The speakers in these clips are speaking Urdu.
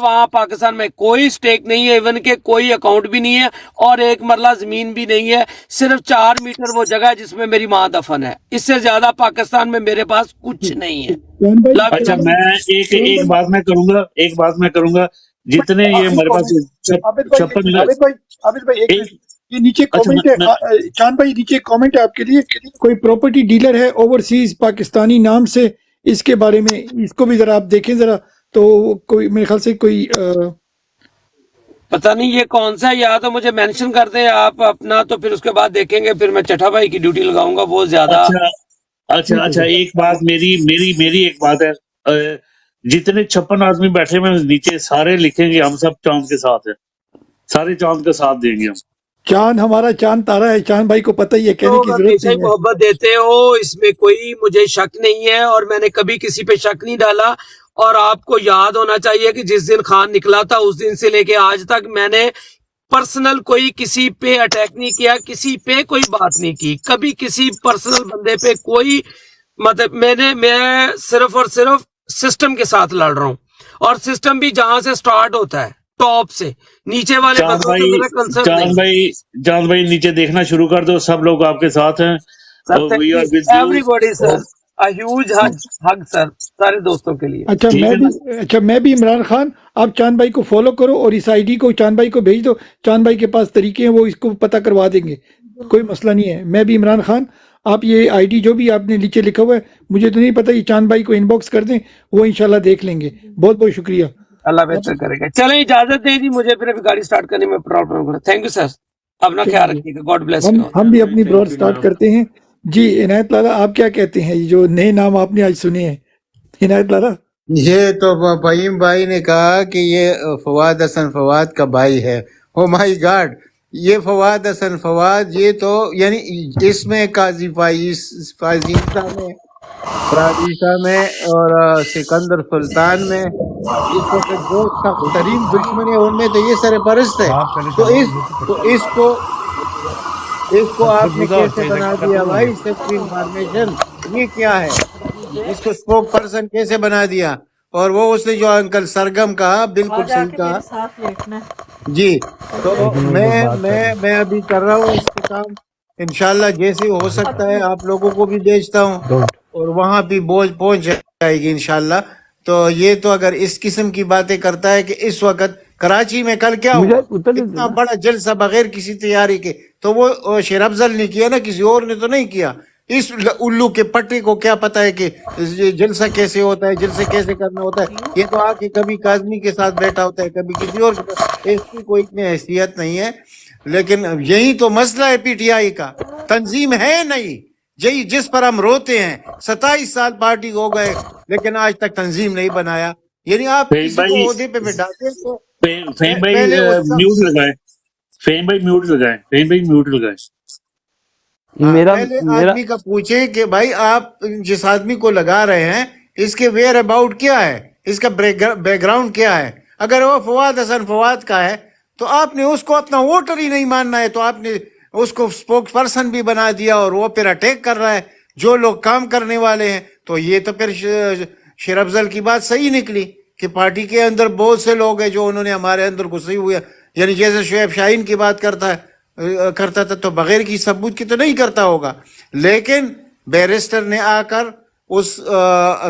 وہاں پاکستان میں کوئی سٹیک نہیں ہے، ایون کہ کوئی اکاؤنٹ بھی نہیں ہے، اور ایک مرلہ زمین بھی نہیں ہے، صرف 4 میٹر وہ جگہ ہے جس میں میری ماں دفن ہے، اس سے زیادہ پاکستان میں میرے پاس کچھ نہیں ہے۔ اچھا میں ایک بات میں کروں گا جتنے یہ ہمارے پاس عابد بھائی ایک ایک منٹ، یہ نیچے اچھا کامنٹ ہے چاند بھائی، نیچے کامنٹ ہے آپ کے لیے، کوئی پراپرٹی ڈیلر ہے اوورسیز پاکستانی نام سے، اس کے بارے میں اس کو بھی ذرا آپ دیکھیں ذرا، تو کوئی میرے خیال سے کوئی پتہ نہیں یہ کون سا ہے، یا تو مجھے مینشن کر دیں آپ اپنا، تو پھر اس کے بعد دیکھیں گے، پھر میں چٹھا بھائی کی ڈیوٹی لگاؤں گا، وہ زیادہ۔ اچھا ایک بات میری ایک بات ہے، جتنے 56 آدمی بیٹھے ہوئے نیچے سارے لکھیں گے ہم سب چاند کے ساتھ ہیں، سارے چاند کا ساتھ دیں گے ہم۔ چاند ہمارا چاند تارا ہے، چاند بھائی کو پتہ ہی ہے، تو کہنے کی ضرورت ہمیشہ ہی نہیں ہے۔ محبت دیتے ہو، اس میں کوئی مجھے شک نہیں ہے، اور میں نے کبھی کسی پہ شک نہیں ڈالا، اور آپ کو یاد ہونا چاہیے کہ جس دن خان نکلا تھا اس دن سے لے کے آج تک میں نے پرسنل کوئی کسی پہ اٹیک نہیں کیا، کسی پہ کوئی بات نہیں کی، کبھی کسی پرسنل بندے پہ کوئی مطلب میں صرف اور صرف سسٹم کے ساتھ لڑ رہا ہوں، اور سسٹم بھی جہاں سے سٹارٹ ہوتا ہے ٹاپ سے، نیچے والے بندوں سے میرا کنسرن نہیں۔ چاند بھائی نیچے دیکھنا شروع کر دو، سب لوگ آپ کے ساتھ ہیں، we are with you. Everybody sir, huge hug sir سارے دوستوں کے لیے۔ ٹھیک ہے نا؟ میں بھی عمران خان، آپ چاند بھائی کو فالو کرو اور اس آئی ڈی کو چاند بھائی کو بھیج دو، چاند بھائی کے پاس طریقے ہیں، وہ اس کو پتہ کروا دیں گے، کوئی مسئلہ نہیں ہے۔ میں بھی عمران خان، آپ یہ آئی ڈی جو بھی آپ نے نیچے لکھا ہوا ہے، مجھے تو نہیں پتہ، یہ چاند بھائی کو ان باکس کر دیں، وہ انشاءاللہ دیکھ لیں گے۔ بہت بہت شکریہ۔ اللہ بہتر کرے گا۔ چلیں اجازت دیں جی مجھے، پھر ابھی گاڑی سٹارٹ کرنے میں پرابلم ہو رہا ہے۔ تھینک یو سر، اپنا خیال رکھیے گا، گاڈ بلیس یو۔ ہم بھی اپنی بروڈ سٹارٹ کرتے ہیں جی۔ عنایت لالا آپ کیا کہتے ہیں، یہ جو نئے نام آپ نے آج سنے ہیں، عنایت لالا؟ یہ تو فہیم بھائی نے کہا کہ یہ فواد حسن فواد کا بھائی ہے، او مائی گاڈ، یہ فواد حسن فواد، یہ تو یعنی اس میں قاضی فائزیزہ میں، فرادیسہ میں اور سکندر سلطان میں اس وقت جو سخت ترین دشمن ہے ان میں تو یہ سرپرست ہے، تو اس کو آپ نے کیسے بنا دیا بھائی، سیکٹری انفارمیشن یہ کیا ہے، اس کو اسپوک پرسن کیسے بنا دیا؟ اور وہ اس نے جو انکل سرگم کہا بالکل صحیح کہا جی۔ تو میں ابھی کر رہا ہوں اس پہ کام، انشاءاللہ جیسے ہو سکتا ہے آپ لوگوں کو بھی بھیجتا ہوں، اور وہاں بھی پہنچ جائے گی انشاءاللہ۔ تو یہ تو اگر اس قسم کی باتیں کرتا ہے کہ اس وقت کراچی میں کل کیا ہوا، اتنا بڑا جلسہ بغیر کسی تیاری کے، تو وہ شیر افضل نے کیا نا، کسی اور نے تو نہیں کیا۔ اس الو کے پٹے کو کیا پتا ہے کہ جلسہ کیسے ہوتا ہے، جلسے کیسے کرنا ہوتا ہے؟ یہ تو آ کے کبھی کاظمی کے ساتھ بیٹھا ہوتا ہے، کبھی کسی اور کے ساتھ، اس کی کوئی اتنی حیثیت نہیں ہے۔ لیکن یہی تو مسئلہ ہے پی ٹی آئی کا، تنظیم ہے نہیں، یہی جس پر ہم روتے ہیں۔ 27 سال پارٹی ہو گئے لیکن آج تک تنظیم نہیں بنایا، یعنی آپ فہیم کسی کو بھائی عہدے پہ بٹھاتے تو فہیم بھائی پہلے اس میوٹ لگائیں، فہیم بھائی میوٹ لگائیں۔ پہلے آدمی کا پوچھیں کہ بھائی آپ جس آدمی کو لگا رہے ہیں اس کے ویئر اباؤٹ کیا ہے، اس کا بیک گراؤنڈ کیا ہے۔ اگر وہ فواد حسن فواد کا ہے تو آپ نے اس کو اپنا ووٹر ہی نہیں ماننا ہے، تو آپ نے اس کو اسپوک پرسن بھی بنا دیا، اور وہ پھر اٹیک کر رہا ہے جو لوگ کام کرنے والے ہیں۔ تو یہ تو پھر شیر افضل کی بات صحیح نکلی کہ پارٹی کے اندر بہت سے لوگ ہیں جو انہوں نے ہمارے اندر گھسے ہوئے، یعنی جیسے شعیب شاہین کی بات کرتا تھا تو بغیر کی ثبوت کی تو نہیں کرتا ہوگا، لیکن بیرسٹر نے آ کر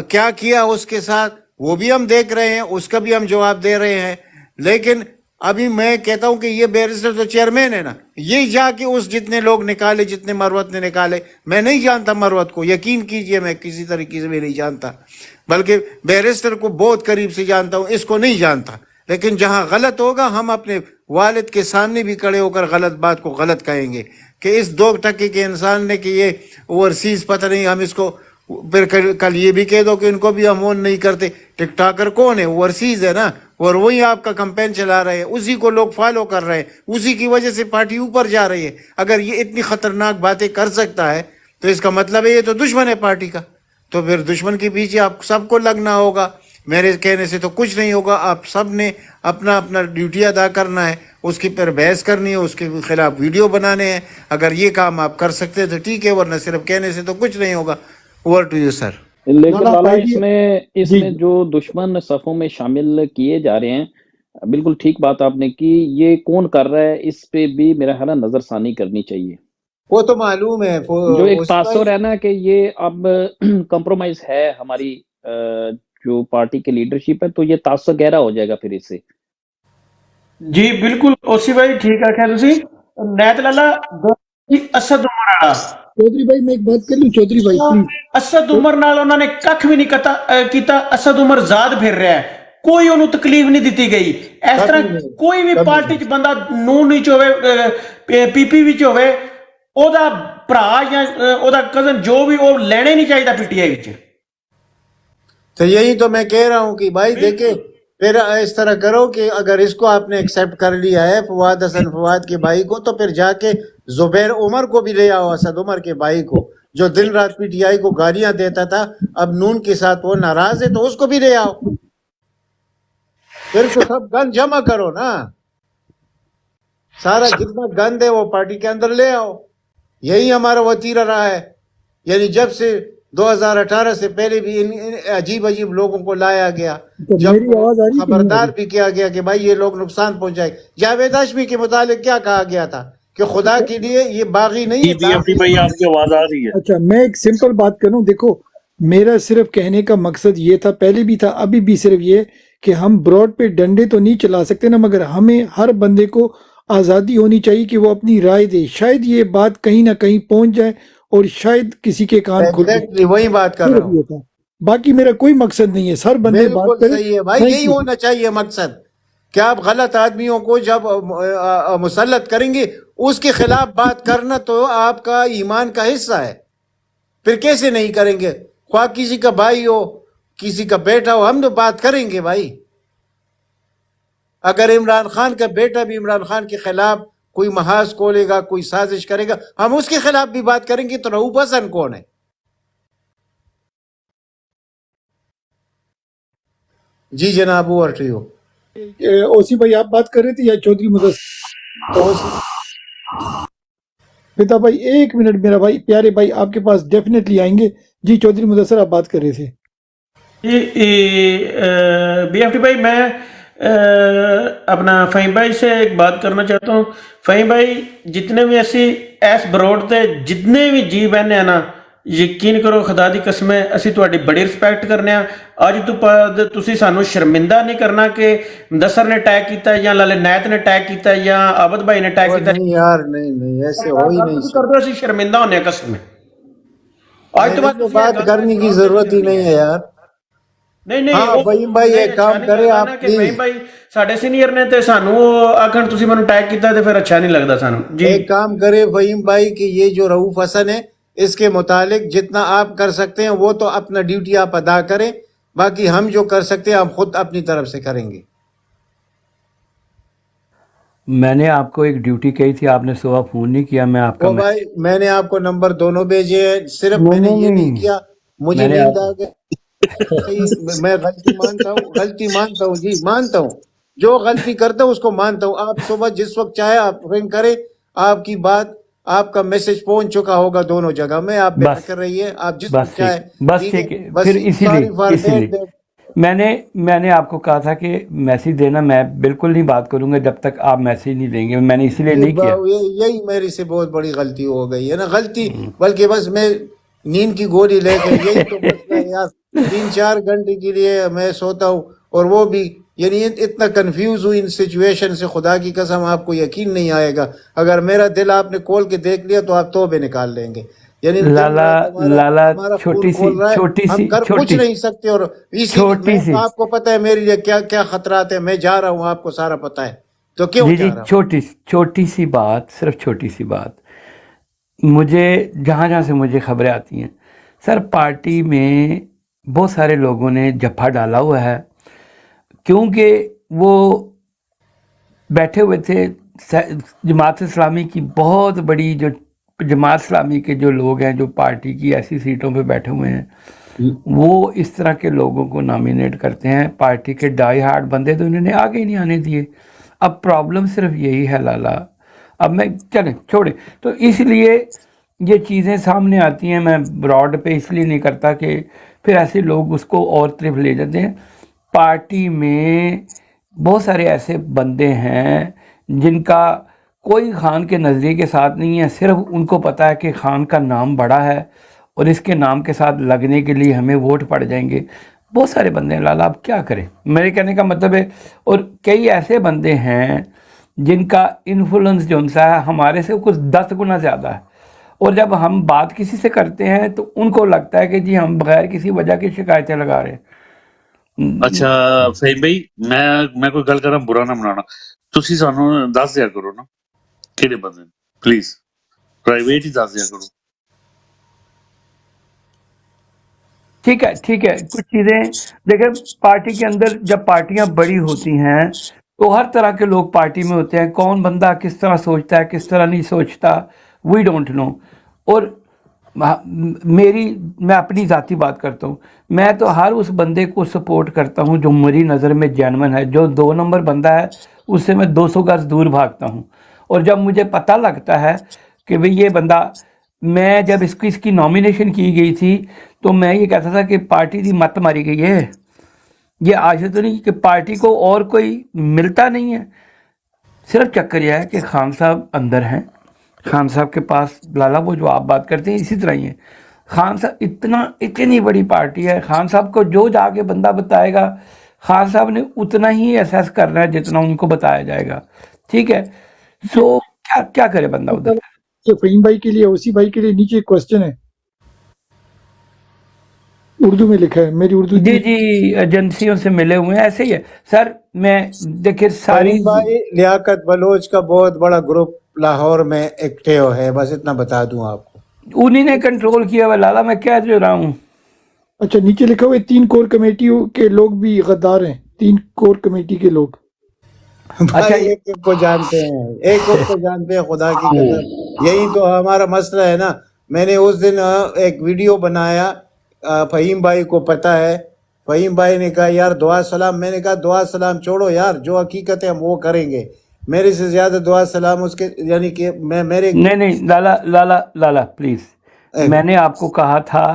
کیا کیا اس کے ساتھ وہ بھی ہم دیکھ رہے ہیں، اس کا بھی ہم جواب دے رہے ہیں۔ لیکن ابھی میں کہتا ہوں کہ یہ بیرسٹر تو چیئرمین ہے نا، یہ جا کے اس جتنے لوگ نکالے، جتنے مروت نے نکالے، میں نہیں جانتا مروت کو، یقین کیجئے میں کسی طریقے سے بھی نہیں جانتا، بلکہ بیرسٹر کو بہت قریب سے جانتا ہوں، اس کو نہیں جانتا۔ لیکن جہاں غلط ہوگا ہم اپنے والد کے سامنے بھی کھڑے ہو کر غلط بات کو غلط کہیں گے کہ اس 2% کے انسان نے کہ یہ اوورسیز پتہ نہیں، ہم اس کو پھر کل یہ بھی کہہ دو کہ ان کو بھی ہم اون نہیں کرتے۔ ٹک ٹاکر کون ہے؟ اوورسیز ہے نا، اور وہی آپ کا کمپین چلا رہے ہیں، اسی کو لوگ فالو کر رہے ہیں، اسی کی وجہ سے پارٹی اوپر جا رہی ہے۔ اگر یہ اتنی خطرناک باتیں کر سکتا ہے تو اس کا مطلب ہے یہ تو دشمن ہے پارٹی کا، تو پھر دشمن کے پیچھے آپ سب کو لگنا ہوگا، میرے کہنے سے تو کچھ نہیں ہوگا۔ آپ سب نے اپنا اپنا ڈیوٹی ادا کرنا ہے، اس کی پر بحث کرنی ہے، اس کے خلاف ویڈیو بنانے ہیں۔ اگر یہ کام آپ کر سکتے تو ٹھیک ہے، ورنہ صرف کہنے سے تو کچھ نہیں ہوگا۔ Over to you sir. لیکن لالا لالا آئیڈیا اس جی میں جو دشمن صفوں میں شامل کیے جا رہے ہیں، بالکل ٹھیک بات آپ نے کی، یہ کون کر رہا ہے اس پہ بھی میرا خیال ہے نظر ثانی کرنی چاہیے. وہ تو معلوم ہے جو ایک اسی بھائی. تاثر ہے نا کہ یہ اب کمپرومائز ہے ہماری جو پارٹی کی لیڈرشپ ہے، تو یہ تاثر گہرا ہو جائے گا پھر اس سے. جی بالکل اوسی بھائی ٹھیک آخیا تسی. نیت لالا اسد عمر والا چودھری بھائی میں ایک بات کر لوں چودھری بھائی پلیز. اسد عمر نال انہوں نے کھ بھی نہیں کیتا. اسد عمر زاد پھر رہا ہے, کوئی انہوں تکلیف نہیں دیتی گئی. اس طرح کبھی نہیں کوئی بھی کبھی پارٹی نہیں. چ بندہ نون وچ ہوے پی پی وچ ہوے او دا بھرا یا او دا کزن جو بھی او لینے نہیں چاہیے پی ٹی آئی وچ. تو یہی تو میں کہہ رہا ہوں کہ بھائی دیکھیں پھر اس طرح کرو کہ اگر اس کو آپ نے ایکسیپٹ کر لیا ہے فواد حسن فواد کے بھائی کو, تو پھر جا کے زبیر عمر کو بھی لے آؤ, اسد عمر کے بھائی کو جو دن رات پی ٹی آئی کو گالیاں دیتا تھا, اب نون کے ساتھ وہ ناراض ہے تو اس کو بھی لے آؤ. پھر تو سب گند جمع کرو نا, سارا جتنا گند ہے وہ پارٹی کے اندر لے آؤ. یہی ہمارا وتیرہ رہا ہے. یعنی جب سے 2018 سے پہلے بھی ان عجیب عجیب لوگوں کو لایا گیا, جب میری آواز آ رہی ہے کہ نہیں آ خبردار رہی؟ بھی کیا گیا کہ بھائی یہ لوگ نقصان پہنچائے. جاوید ہاشمی کے متعلق کیا کہا گیا تھا کہ خدا کے لیے یہ باغی نہیں ہے, بی ایف ٹی بھائی آپ کی آواز آ رہی ہے. اچھا میں ایک سمپل بات کروں. دیکھو میرا صرف کہنے کا مقصد یہ تھا, پہلے بھی تھا ابھی بھی صرف یہ, کہ ہم براڈ پہ ڈنڈے تو نہیں چلا سکتے نا, مگر ہمیں ہر بندے کو آزادی ہونی چاہیے کہ وہ اپنی رائے دے. شاید یہ بات کہیں نہ کہیں پہنچ جائے اور شاید کسی کے کان کھل جائے. ایگزیکٹلی وہی بات کر رہا صرف ہوں. یہ تھا, باقی میرا کوئی مقصد نہیں ہے. سر بندے بات بالکل کریں. صحیح ہے بھائی, Thank یہی you. ہونا چاہیے مقصد کہ آپ غلط آدمیوں کو جب مسلط کریں گے اس کے خلاف بات کرنا تو آپ کا ایمان کا حصہ ہے. پھر کیسے نہیں کریں گے؟ خواہ کسی کا بھائی ہو کسی کا بیٹا ہو, ہم تو بات کریں گے بھائی. اگر عمران خان کا بیٹا بھی عمران خان کے خلاف کوئی محاذ کھولے گا, کوئی سازش کرے گا, ہم اس کے خلاف بھی بات کریں گے. تو رؤوف حسن کون ہے؟ جی جناب اوور ٹو یو. اوسی بھائی آپ بات کر رہے تھے یا چودھری مدثر؟ پتا بھائی ایک منٹ, میرا بھائی پیارے بھائی آپ کے پاس ڈیفینیٹلی آئیں گے. جی چودھری مدثر آپ بات کر رہے تھے. بی ایف ٹی بھائی میں اپنا فہیم بھائی سے ایک بات کرنا چاہتا ہوں. فہیم بھائی جتنے بھی ایس بروڈ تے جتنے بھی جی بہنے ہیں نا, یقین کرو خدا دی قسم ہے اسی تہاڈی بڑی رسپیکٹ کرنے ہیں. اج تو بعد تسی سانو شرمندہ نہیں کرنا کہ مدثر نے اٹیک کیتا ہے یا لالے نیت نے اٹیک کیتا ہے یا عابد بھائی نے اٹیک کیتا ہے. نہیں یار, نہیں ایسے ہو ہی نہیں تسی سکتا. کردے اسی شرمندہ ہونے قسم ہے. اج تو بعد تو تسی یہ بات گل کرنے کی ضرورت ہی نہیں ہے یار. نہیں ہاں فہیم بھائی ایک اچھا کام نہیں کرے لگتا آپ نا کہ پلیز, فہیم بھائی ساڈے سینئر نے تے سانو آکھن تسی مینوں اٹیک کیتا تے پھر اچھا نہیں لگدا سانو. جی ایک کام کرے فہیم بھائی کہ یہ جو رؤوف حسن ہے اس کے متعلق جتنا آپ کر سکتے ہیں وہ تو اپنا ڈیوٹی آپ ادا کریں, باقی ہم جو کر سکتے ہیں ہم خود اپنی طرف سے کریں گے. میں نے آپ کو ایک ڈیوٹی کہی تھی, آپ نے صبح فون نہیں کیا. میں آپ کا وہ بھائی میں نے آپ کو نمبر دونوں بھیجے ہیں, صرف میں نے یہ نہیں کیا, مجھے میں نے نیند آ گئی. میں غلطی مانتا ہوں جی مانتا ہوں, جو غلطی کرتا ہوں اس کو مانتا ہوں. آپ صبح جس وقت چاہے آپ رنگ کریں, آپ کی بات آپ کا میسج پہنچ چکا ہوگا دونوں جگہ میں, آپ بے فکر رہیے, آپ جس وقت چاہے. بس ٹھیک ہے. پھر اسی لیے میں نے آپ کو کہا تھا کہ میسیج دینا, میں بالکل نہیں بات کروں گا جب تک آپ میسیج نہیں دیں گے. میں نے اسی لیے نہیں کیا. یہی میری سے بہت بڑی غلطی ہو گئی ہے نا, غلطی بلکہ بس میں نیند کی گولی لے کے, یہی تو مسئلہ ہے یار. 3-4 گھنٹے کے لیے میں سوتا ہوں, اور وہ بھی یعنی اتنا کنفیوز ہوں ان سچویشن سے, خدا کی قسم آپ کو یقین نہیں آئے گا. اگر میرا دل آپ نے کھول کے دیکھ لیا تو آپ توبے نکال لیں گے. یعنی لالا ہمارا چھوٹی خون کھول رہا ہے, ہم کر کچھ سی نہیں سکتے. اور اسی آپ کو پتہ ہے میرے لیے کیا کیا خطرات ہیں, میں جا رہا ہوں, آپ کو سارا پتہ ہے, تو کیوں جی جا رہا ہوں. چھوٹی سی بات, صرف چھوٹی سی بات. مجھے جہاں سے مجھے خبریں آتی ہیں سر, پارٹی میں بہت سارے لوگوں نے جفا ڈالا ہوا ہے, کیونکہ وہ بیٹھے ہوئے تھے. جماعت اسلامی کی بہت بڑی جو جماعت اسلامی کے جو لوگ ہیں جو پارٹی کی ایسی سیٹوں پہ بیٹھے ہوئے ہیں, وہ اس طرح کے لوگوں کو نامینیٹ کرتے ہیں. پارٹی کے ڈائی ہارڈ بندے تو انہوں نے آگے ہی نہیں آنے دیے. اب پرابلم صرف یہی ہے لالا. اب میں چلیں چھوڑیں, تو اس لیے یہ چیزیں سامنے آتی ہیں. میں براڈ پہ اس لیے نہیں کرتا کہ پھر ایسے لوگ اس کو اور طرف لے جاتے ہیں. پارٹی میں بہت سارے ایسے بندے ہیں جن کا کوئی خان کے نظریے کے ساتھ نہیں ہے، صرف ان کو پتہ ہے کہ خان کا نام بڑا ہے اور اس کے نام کے ساتھ لگنے کے لیے ہمیں ووٹ پڑ جائیں گے. بہت سارے بندے ہیں لالا، آپ کیا کریں؟ میرے کہنے کا مطلب ہے، اور کئی ایسے بندے ہیں جن کا انفلوئنس جو ان سے ہے ہمارے سے کچھ 10 گنا زیادہ ہے، اور جب ہم بات کسی سے کرتے ہیں تو ان کو لگتا ہے کہ جی ہم بغیر کسی وجہ کی شکایتیں لگا رہے ہیں. اچھا فہیم بھائی، میں کوئی گل کراں، برا نہ منانا، تسی سانوں دس دیا کرو نا کہڑے بندے نے، پلیز پرائیویٹ ہی دس دیا کرو. ٹھیک ہے، کچھ چیزیں دیکھیں، پارٹی کے اندر جب پارٹیاں بڑی ہوتی ہیں تو ہر طرح کے لوگ پارٹی میں ہوتے ہیں. کون بندہ کس طرح سوچتا ہے، کس طرح نہیں سوچتا، وی ڈونٹ نو. اور میں اپنی ذاتی بات کرتا ہوں، میں تو ہر اس بندے کو سپورٹ کرتا ہوں جو میری نظر میں جینون ہے. جو 2 نمبر بندہ ہے اس سے میں 200 گز دور بھاگتا ہوں. اور جب مجھے پتہ لگتا ہے کہ بھئی یہ بندہ، میں جب اس کی نامینیشن کی گئی تھی تو میں یہ کہتا تھا کہ پارٹی دی مت ماری گئی ہے. یہ آج تو نہیں کہ پارٹی کو اور کوئی ملتا نہیں ہے. صرف چکر یہ ہے کہ خان صاحب اندر ہیں، خان صاحب کے پاس لالا وہ جو آپ بات کرتے ہیں اسی طرح ہی ہے. خان صاحب اتنی بڑی پارٹی ہے، خان صاحب کو جو جا کے بندہ بتائے گا خان صاحب نے اتنا ہی اسیس کرنا ہے جتنا ان کو بتایا جائے گا. ٹھیک ہے، سو کیا کرے بندہ ادھر. فہیم بھائی کے لیے، اوسی بھائی کے لیے نیچے ایک کوشچن ہے، اردو میں لکھا ہے، میری اردو جی ایجنسیوں سے ملے ہوئے ہیں. ایسے ہی ہے سر. میں دیکھیں ساری فہیم بھائی لیاقت بلوچ کا بہت بڑا گروپ لاہور میں ایکٹیو ہے، بس اتنا بتا دوں آپ کو. انہی نے کنٹرول کیا ہوا لالا، میں کہہ جو رہا ہوں. اچھا نیچے لکھا ہوا ہے 3 کور کمیٹیوں کے لوگ بھی غدار ہیں، 3 کور کمیٹی کے لوگ. بھائی ایک کو جانتے ہیں، ایک کو جانتے ہیں، خدا کی قسم. یہی تو ہمارا مسئلہ ہے نا. میں نے اس دن ایک ویڈیو بنایا، فہیم بھائی کو پتہ ہے. فہیم بھائی نے کہا یار دعا سلام. میں نے کہا دعا سلام چھوڑو یار، جو حقیقت ہے ہم وہ کریں گے. میرے سے زیادہ دعا سلام اس کے، یعنی کہ میں میرے نہیں لالا پلیز، میں نے آپ کو کہا تھا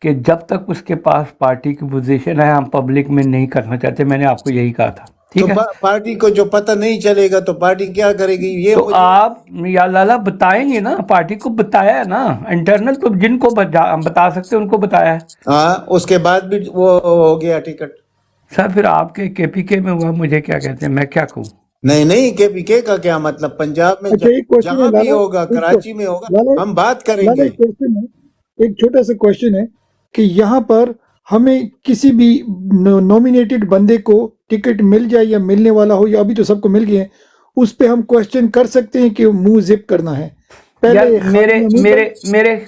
کہ جب تک اس کے پاس پارٹی کی پوزیشن ہے ہم پبلک میں نہیں کرنا چاہتے. میں نے آپ کو یہی کہا تھا. ٹھیک ہے، پارٹی کو جو پتہ نہیں چلے گا تو پارٹی کیا کرے گی؟ یہ تو آپ یا لالا بتائیں گے نا، پارٹی کو بتایا ہے نا انٹرنل، تو جن کو بتا سکتے ان کو بتایا ہے. ہاں، اس کے بعد بھی وہ ہو گیا ٹکٹ. سر پھر آپ کے KPK میں ہوا، مجھے کیا کہتے ہیں، میں کیا کہوں؟ نہیں KPK کا کیا مطلب؟ پنجاب میں اچھا ایک کوشچن جہاں ہے بھی لالا، ہوگا، کراچی میں ہوگا، ہم بات کریں لالا گے. ایک کوشچن ہے، ایک چھوٹا سا کوشچن ہے کہ یہاں پر ہمیں کسی بھی نومینیٹڈ بندے کو ٹکٹ مل جائے یا ملنے والا ہو، یا ابھی تو سب کو مل گئے ہیں، اس پہ ہم کوشچن کر سکتے ہیں کہ منہ زپ کرنا ہے؟ پہلے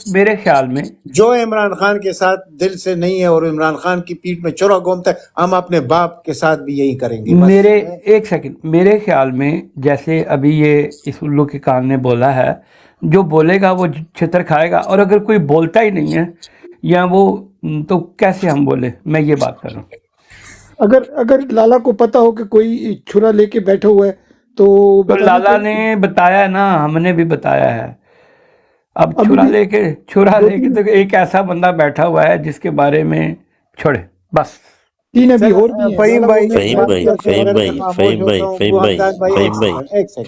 میرے خیال میں جو عمران خان کے ساتھ دل سے نہیں ہے اور عمران خان کی پیٹھ میں چورا گھومتا ہے، ہم اپنے باپ کے ساتھ بھی یہی کریں گے. ایک سیکنڈ، میرے خیال میں جیسے ابھی یہ اس الو کے کان نے بولا ہے، جو بولے گا وہ چھتر کھائے گا. اور اگر کوئی بولتا ہی نہیں ہے یا وہ، تو کیسے ہم بولے؟ میں یہ بات کر رہا ہوں. اگر لالا کو پتا ہو کہ کوئی چھرا لے کے بیٹھا ہوا ہے تو لالا نے بتایا ہے نا، ہم نے بھی بتایا ہے. اب چھرا لے کے تو ایک ایسا بندہ بیٹھا ہوا ہے جس کے بارے میں چھوڑے بس. 3 ابھی اور بھی ہیں.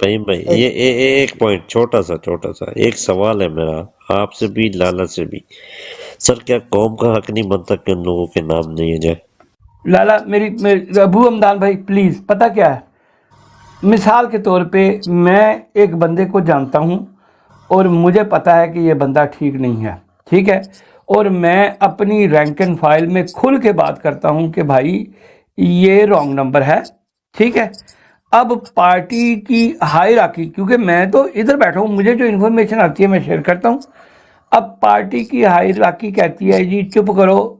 فہیم بھائی یہ ایک پوائنٹ چھوٹا سا ایک سوال ہے میرا آپ سے بھی لالا سے بھی. سر کیا قوم کا حق نہیں بنتا کہ ان لوگوں کے نام نہیں جائے؟ لالا میری ابو حمدان بھائی پلیز، پتہ کیا ہے، مثال کے طور پہ میں ایک بندے کو جانتا ہوں اور مجھے پتہ ہے کہ یہ بندہ ٹھیک نہیں ہے، ٹھیک ہے، اور میں اپنی رینک اینڈ فائل میں کھل کے بات کرتا ہوں کہ بھائی یہ رانگ نمبر ہے، ٹھیک ہے. اب پارٹی کی ہائرارکی، کیونکہ میں تو ادھر بیٹھا ہوں، مجھے جو انفارمیشن آتی ہے میں شیئر کرتا ہوں. اب پارٹی کی ہائرارکی کہتی ہے جی چپ کرو،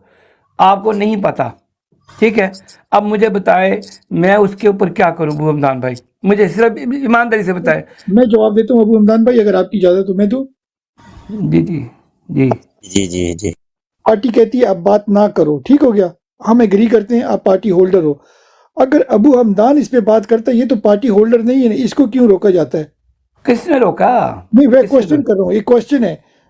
آپ کو نہیں پتا، ٹھیک ہے. اب مجھے بتائے میں اس کے اوپر کیا کروں ابو حمدان بھائی، مجھے صرف ایمانداری سے بتائے. میں جواب دیتا ہوں ابو حمدان بھائی، اگر آپ کی اجازت ہو. میں تو جی پارٹی کہتی ہے اب بات نہ کرو، ٹھیک ہو گیا، ہم ایگری کرتے ہیں، آپ پارٹی ہولڈر ہو. اگر ابو حمدان اس پہ بات کرتا ہے، یہ تو پارٹی ہولڈر نہیں ہے، اس کو کیوں روکا جاتا ہے؟ کس نے روکا؟ نہیں، میں کوشچن کر رہا ہوں، ایک کوشچن ہے.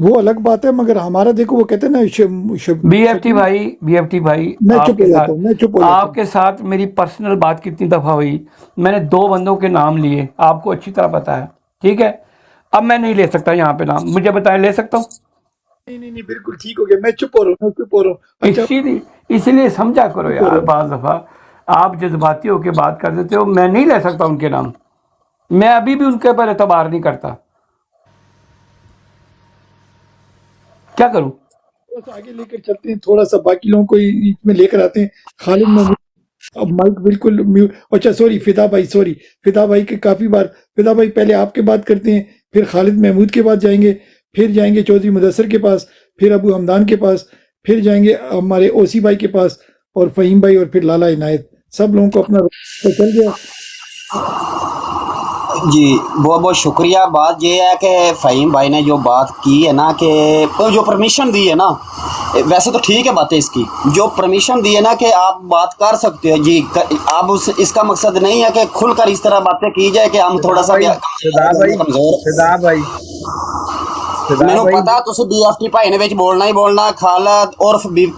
وہ الگ بات ہے، مگر ہمارا دیکھو وہ کہتے ہیں نا بی ایف ٹی بھائی میں چپ ہو جاتا ہوں، میں چپ ہو جاتا آپ کے ساتھ میری پرسنل بات کتنی دفعہ ہوئی، میں نے 2 بندوں کے نام لیے، آپ کو اچھی طرح پتا ہے، ٹھیک ہے؟ اب میں نہیں لے سکتا یہاں پہ نام، مجھے بتائیں لے سکتا ہوں؟ نہیں بالکل ٹھیک ہو گیا، میں چپ ہو رہا ہوں اچھا اس لیے سمجھا کرو یار، بعض دفعہ آپ جذباتی ہو کے بات کر دیتے ہو، میں نہیں لے سکتا ان کے نام، میں ابھی بھی ان کے اوپر اعتبار نہیں کرتا، کیا کروں؟ تھوڑا سا آگے لے کر چلتے ہیں، تھوڑا سا باقی لوگوں کو اس میں لے کر آتے ہیں. خالد محمود اب مائک بالکل اچھا سوری فدا بھائی کے کافی بار، فدا بھائی پہلے آپ کے بات کرتے ہیں، پھر خالد محمود کے بعد جائیں گے، پھر جائیں گے چودھری مدثر کے پاس، پھر ابو حمدان کے پاس، پھر جائیں گے ہمارے اوسی بھائی کے پاس، اور فہیم بھائی، اور پھر لالا عنایت. سب لوگوں کو اپنا چل گیا. جی بہت بہت شکریہ. بات یہ ہے کہ فہیم بھائی نے جو بات کی ہے نا، کہ جو پرمیشن دی ہے نا، ویسے تو ٹھیک ہے باتیں اس کی، جو پرمیشن دی ہے نا کہ آپ بات کر سکتے ہو جی، آپ اس کا مقصد نہیں ہے کہ کھل کر اس طرح باتیں کی جائے کہ ہم تھوڑا سا کمزور. ਮੈਨੂੰ ਪਤਾ ਤੁਸੀਂ BFT ਭਾਈ ਨੇ ਵਿੱਚ ਬੋਲਣਾ ਹੀ ਬੋਲنا. ਖਾਲਦ اور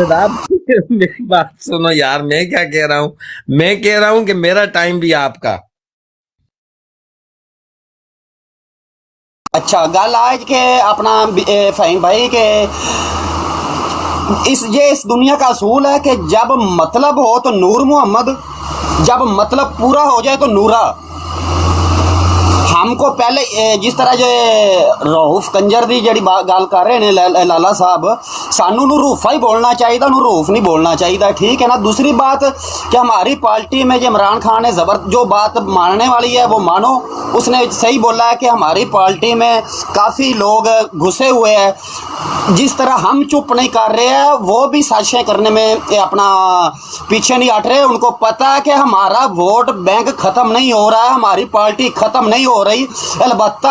میری بات سنو یار، میں کیا کہہ رہا ہوں، میں کہہ رہا ہوں کہ میرا ٹائم بھی آپ کا. اچھا گل آج کے اپنا فہیم بھائی کے اس دنیا کا اصول ہے کہ جب مطلب ہو تو نور محمد، جب مطلب پورا ہو جائے تو نورا. ہم کو پہلے جس طرح جو روف کنجر دی جڑی گل کر رہے ہیں لالا صاحب، سانو نو روفا ہی بولنا چاہیے، نو روف نہیں بولنا چاہیے، ٹھیک ہے نا. دوسری بات کہ ہماری پارٹی میں جو عمران خان نے جو بات ماننے والی ہے وہ مانو. اس نے صحیح بولا ہے کہ ہماری پارٹی میں کافی لوگ گھسے ہوئے ہیں، جس طرح ہم چپ نہیں کر رہے ہیں وہ بھی سازشیں کرنے میں اپنا پیچھے نہیں ہٹ رہے. ان کو پتا ہے کہ ہمارا ووٹ بینک ختم نہیں ہو رہا ہے، ہماری پارٹی ختم نہیں ہو رہی. البتہ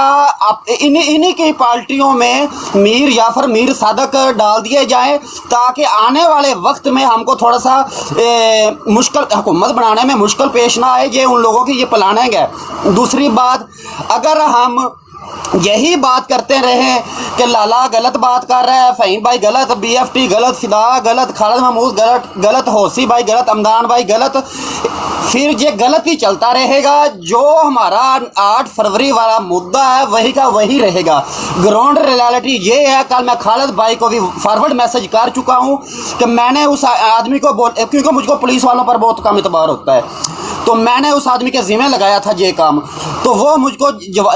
انہی کی پارٹیوں میں میر یافر، میر صادق ڈال دیے جائیں تاکہ آنے والے وقت میں ہم کو تھوڑا سا مشکل حکومت بنانے میں مشکل پیش نہ آئے. یہ ان لوگوں کی یہ پلاننگ ہے. دوسری بات، اگر ہم یہی بات کرتے رہے کہ لالا غلط بات کر رہا ہے، فہیم بھائی غلط، BFT غلط، فدا غلط، خالد محمود غلط، حوثی بھائی غلط، امدان بھائی غلط، پھر یہ غلط ہی چلتا رہے گا. جو ہمارا 8 فروری والا مدعا ہے وہی کا وہی رہے گا. گراؤنڈ ریالٹی یہ ہے، کل میں خالد بھائی کو بھی فارورڈ میسج کر چکا ہوں کہ میں نے اس آدمی کو کیونکہ مجھ کو پولیس والوں پر بہت کم اعتبار ہوتا ہے، تو میں نے اس آدمی کے ذمہ لگایا تھا یہ کام، تو وہ مجھ کو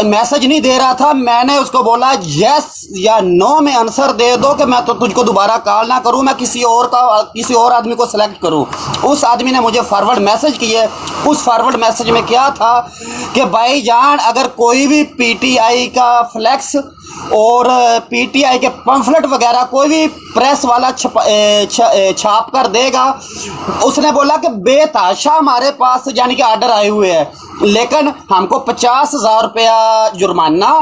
میسج نہیں دے رہا تھا. میں نے اس کو بولا یس یا نو میں آنسر دے دو کہ میں تو تجھ کو دوبارہ کال نہ کروں، میں کسی اور آدمی کو سلیکٹ کروں. اس آدمی نے مجھے فارورڈ میسج کیے. اس فارورڈ میسج میں کیا تھا کہ بھائی جان اگر کوئی بھی PTI کا فلیکس اور PTI کے پمفلٹ وغیرہ کوئی بھی پریس والا چھاپ کر دے گا، اس نے بولا کہ بے تحاشا ہمارے پاس یعنی کہ آرڈر آئے ہوئے ہیں، لیکن ہم کو 50,000 روپیہ جرمانہ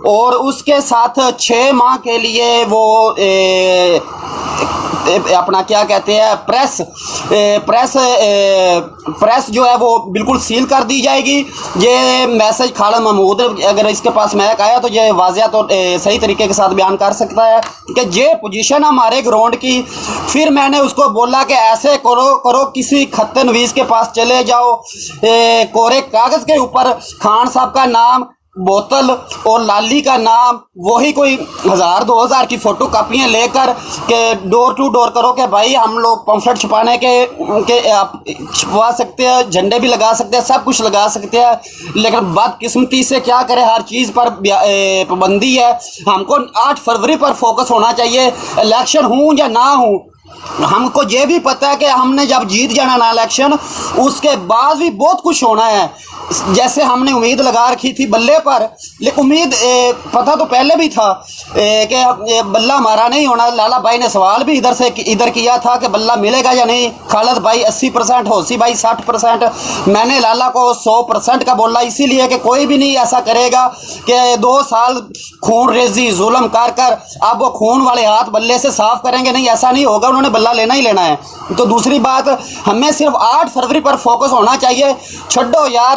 اور اس کے ساتھ 6 ماہ کے لیے وہ اپنا کیا کہتے ہیں پریس جو ہے وہ بالکل سیل کر دی جائے گی. یہ میسج خالد محمود اگر اس کے پاس میک آیا تو یہ واضح تو صحیح طریقے کے ساتھ بیان کر سکتا ہے کہ یہ پوزیشن ہمارے گراؤنڈ کی. پھر میں نے اس کو بولا کہ ایسے کرو کسی خط نویس کے پاس چلے جاؤ، کورے کاغذ کے اوپر خان صاحب کا نام، بوتل اور لالی کا نام، وہی کوئی 1000-2000 کی فوٹو کاپیاں لے کر کہ ڈور ٹو ڈور کرو کہ بھائی ہم لوگ پمفلٹ چھپانے کے آپ چھپوا سکتے ہیں، جھنڈے بھی لگا سکتے ہیں، سب کچھ لگا سکتے ہیں، لیکن بدقسمتی سے کیا کرے ہر چیز پر پابندی ہے. ہم کو 8 فروری پر فوکس ہونا چاہیے، الیکشن ہوں یا نہ ہوں. ہم کو یہ بھی پتہ ہے کہ ہم نے جب جیت جانا نا الیکشن، اس کے بعد بھی بہت کچھ ہونا ہے. جیسے ہم نے امید لگا رکھی تھی بلے پر، لیکن امید پتہ تو پہلے بھی تھا کہ بلہ ہمارا نہیں ہونا. لالا بھائی نے سوال بھی ادھر کیا تھا کہ بلہ ملے گا یا نہیں. خالد بھائی 80%، حوثی بھائی 60%، میں نے لالا کو 100% کا بولا، اسی لیے کہ کوئی بھی نہیں ایسا کرے گا کہ 2 سال خون ریزی ظلم کر اب وہ خون والے ہاتھ بلے سے صاف کریں گے. نہیں، ایسا نہیں ہوگا، انہوں نے بلہ لینا ہی لینا ہے. تو دوسری بات، ہمیں صرف 8 فروری پر فوکس ہونا چاہیے. چھڈو یار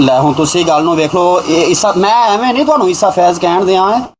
ਲੈ ਹੁਣ ਤੁਸੀਂ ਗੱਲ ਨੂੰ ਵੇਖ ਲਓ, ਇਸਾ ਮੈਂ ਐਵੇਂ ਨਹੀਂ ਤੁਹਾਨੂੰ ਇਸਾ ਫੈਜ਼ ਕਹਿਣ ਦਿਆਂ ਹੈ।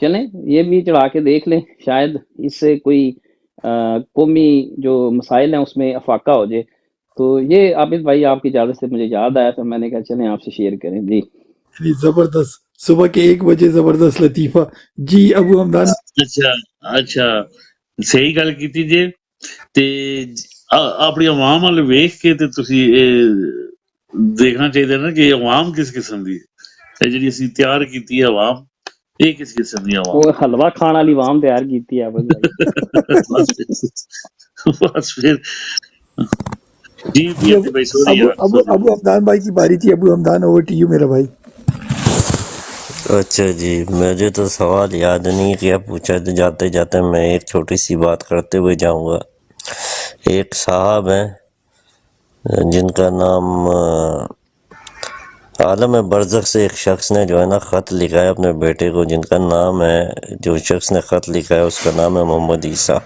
چلیں یہ بھی چڑھا کے دیکھ لیں، شاید اس سے کوئی قومی جو مسائل ہیں اس میں افاقہ ہو جائے. تو یہ عابد بھائی آپ کی اجازت سے مجھے یاد آیا تو میں نے کہا چلیں آپ سے شیئر کریں. جی زبردست، صبح کے 1 بجے زبردست لطیفہ. جی ابو حمدان. اچھا صحیح گل کیتی جے. تے اپنی عوام والے ویکھ کے تے تسی دیکھنا چاہیے نا کہ عوام کس قسم دی ہے. جڑی اسی تیار کیتی ہے عوام، یہ کس قسم دی عوام؟ وہ حلوہ کھان والی عوام تیار کیتی ہے عابد بھائی. بس پھر جی بھائی سوری ابو حمدان بھائی کی باری تھی. ابو حمدان اوور ٹو یو میرا بھائی. اچھا جی، مجھے تو سوال یاد نہیں کیا پوچھا، تو جاتے جاتے میں ایک چھوٹی سی بات کرتے ہوئے جاؤں گا. ایک صاحب ہیں جن کا نام عالم برزخ سے ایک شخص نے جو ہے نا خط لکھا ہے اپنے بیٹے کو، جن کا نام ہے، جو شخص نے خط لکھا ہے اس کا نام ہے محمد عیسیٰ.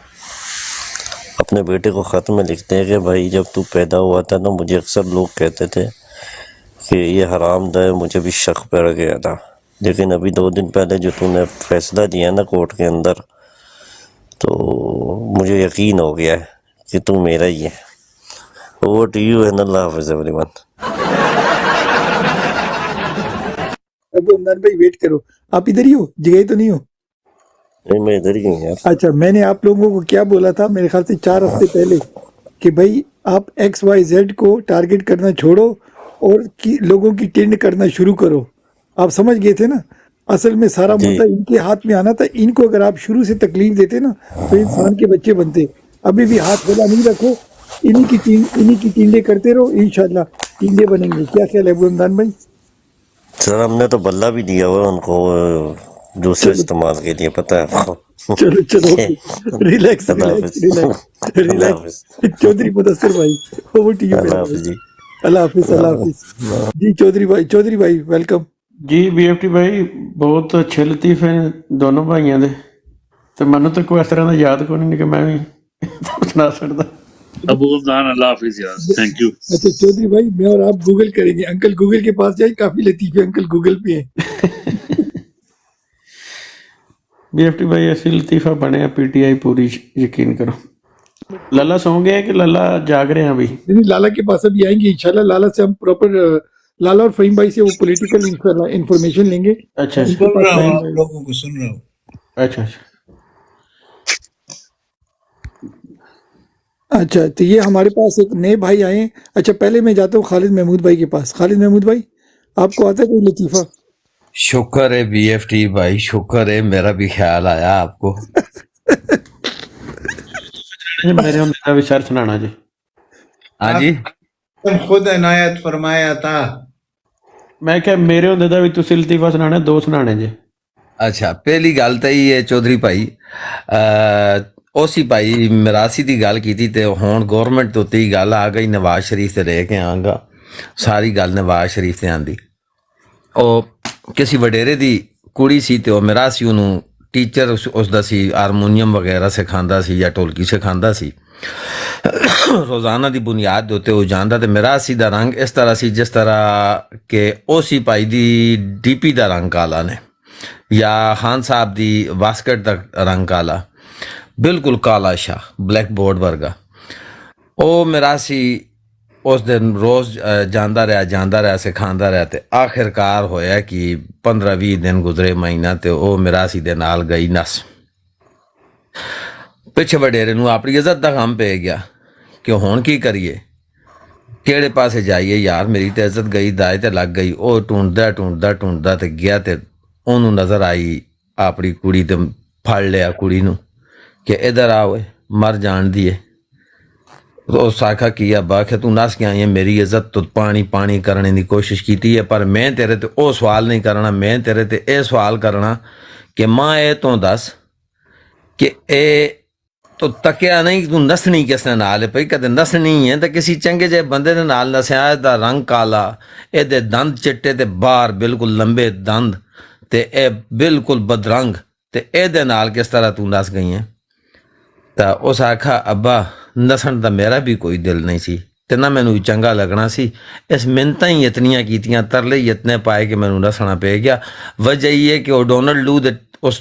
اپنے بیٹے کو خط میں لکھتے ہیں کہ بھائی جب تو پیدا ہوا تھا نا مجھے اکثر لوگ کہتے تھے کہ یہ حرام دہ ہے، مجھے بھی شک پڑ گیا تھا، لیکن ابھی 2 دن پہلے جو تو نے فیصلہ دیا نا کورٹ کے اندر تو مجھے یقین ہو گیا ہے کہ تو میرا ہی ہے. اوور ٹو یو اینڈ اللہ حافظ ایوری ون. ابو حمدان بھائی ویٹ کرو، آپ ادھر ہی ہو، جگہ تو نہیں ہو؟ نہیں میں ادھر ہی ہوں یار. اچھا میں نے آپ لوگوں کو کیا بولا تھا میرے خیال سے 4 ہفتے پہلے کہ بھائی آپ XYZ کو ٹارگٹ کرنا چھوڑو اور لوگوں کی ٹینڈ کرنا شروع کرو. آپ سمجھ گئے تھے نا؟ اصل میں سارا مدعا ان کے ہاتھ میں آنا تھا. ان کو اگر آپ شروع سے تکلیف دیتے نا تو انسان کے بچے بنتے. ابھی بھی ہاتھ کھلا نہیں رکھو، انہی کی ٹینڈے کرتے رہو، انشاءاللہ ٹینڈے بنیں گے. کیا خیال ہے ابو حمدان بھائی؟ سر ہم نے تو بلہ بھی دیا ہوا ان کو دوسرے استعمال کے لیے، پتہ ہے آپ کو. چلو ریلیکس. اللہ حافظ. چودھری مدثر بھائی اوور ٹو یو. اللہ حافظ جی. اللہ حافظ. اللہ حافظ جی. چودھری بھائی ویلکم. جی بی ایف ٹی بھائی بہت اچھے لطیفے ہیں دونوں بھائیاں دے، تو منو تو کوئی اس طرح کا یاد کو نہیں کہ میں بھی سنا سکتا. ابو حمدان اللہ حافظ یار، تھینک یو. اچھا چودھری بھائی میں اور آپ گوگل کریں گے، انکل گوگل کے پاس جائیں، کافی لطیفے انکل گوگل پہ ہیں. بی ایف ٹی بھائی ایسی لطیفہ بنے ہیں پی ٹی آئی پوری، یقین کرو. لالا سو گئے کہ لالا جاگ رہے ہیں ابھی؟ نہیں لالا کے پاس ابھی آئیں گے انشاءاللہ. لالا سے ہم پراپر لالا اور فہیم بھائی سے وہ پولیٹیکل انفارمیشن لیں گے. اچھا سن رہا ہوں آپ لوگوں کو سن رہا ہوں. اچھا اچھا تو یہ ہمارے پاس ایک نئے بھائی آئے ہیں. اچھا پہلے میں جاتا ہوں خالد محمود بھائی کے پاس. خالد محمود بھائی آپ کو آتا ہے کوئی لطیفہ؟ شکر ہے بی ایف ٹی بھائی، شکر ہے، میرا بھی خیال آیا آپ کو. میرے ہم بھی سر سنانا جی. ہاں جی خود عنایت فرمایا تھا. میں کہ میرے ہوندے دا بھی تسی لطیفہ سنانا، 2 سنانے جی. اچھا پہلی گل تو یہ ہے چودھری بھائی، اسی بھائی مراسی دی گل کی تے ہون گورنمنٹ تو ہی گل آ گئی نواز شریف تے رہ کے آں گا. ساری گل نواز شریف تے آندی. او کسی وڈیرے دی کڑی سی تے او مراسی انہوں ٹیچر اس دا سی ہارمونیم وغیرہ سکھاندا سی یا ٹولکی سکھاندا سی. روزانہ دی بنیاد دوتے ہو جاندا تے مراسی دا رنگ اس طرح سی جس طرح کہ او سی پائی دی ڈی پی دا رنگ کالا نے، یا خان صاحب دی واسکٹ دا رنگ کالا، بالکل کالا شاہ بلیک بورڈ ورگا. او مراسی اس دن روز جاندا رہا سکھاندا رہا تے آخر کار ہویا کہ 15-20 دن گزرے مہینہ تے او مراسی دے نال گئی نس. پچھے وڈیرے نو اپنی عزت دا غم پہ گیا کہ ہون کی کریے، کیڑے پاسے جائیے یار، میری تے عزت گئی، دائے تے لگ گئی. او ٹونڈدا تے گیا تے اونوں نظر آئی اپنی کڑی تے پھڑ لیا کڑی نو کہ ادھر آؤ مر جان دیے. اس آکھا کیا با کہ تو نس کے آئی ہے، میری عزت تو پانی کرنے دی کوشش کیتی ہے، پر میں تیرے تے او سوال نہیں کرنا، میں تیرے تے اے سوال کرنا کہ ماں اے تو دس کہ اے تو تکیا نہیں تو نسنی کس نے نال ہے پئی، کدے نسنی ہے تو کسی چنگے جے بندے نے نال نسیا. دا رنگ کالا، اے دے دند چٹے تے باہر بالکل لمبے دند تے اے بالکل بدرنگ تے اے دے نال کس طرح تو نس گئی ہیں. تا اس آکھا ابا نسن دا میرا بھی کوئی دل نہیں سی تے نہ مینوں چنگا لگنا سی، اس منتاں ہی اتنیاں کیتیاں، ترلے ہی اتنے پائے کہ مینوں نسنا پہ گیا. وجہ یہ کہ وہ ڈونلڈ لو دے اس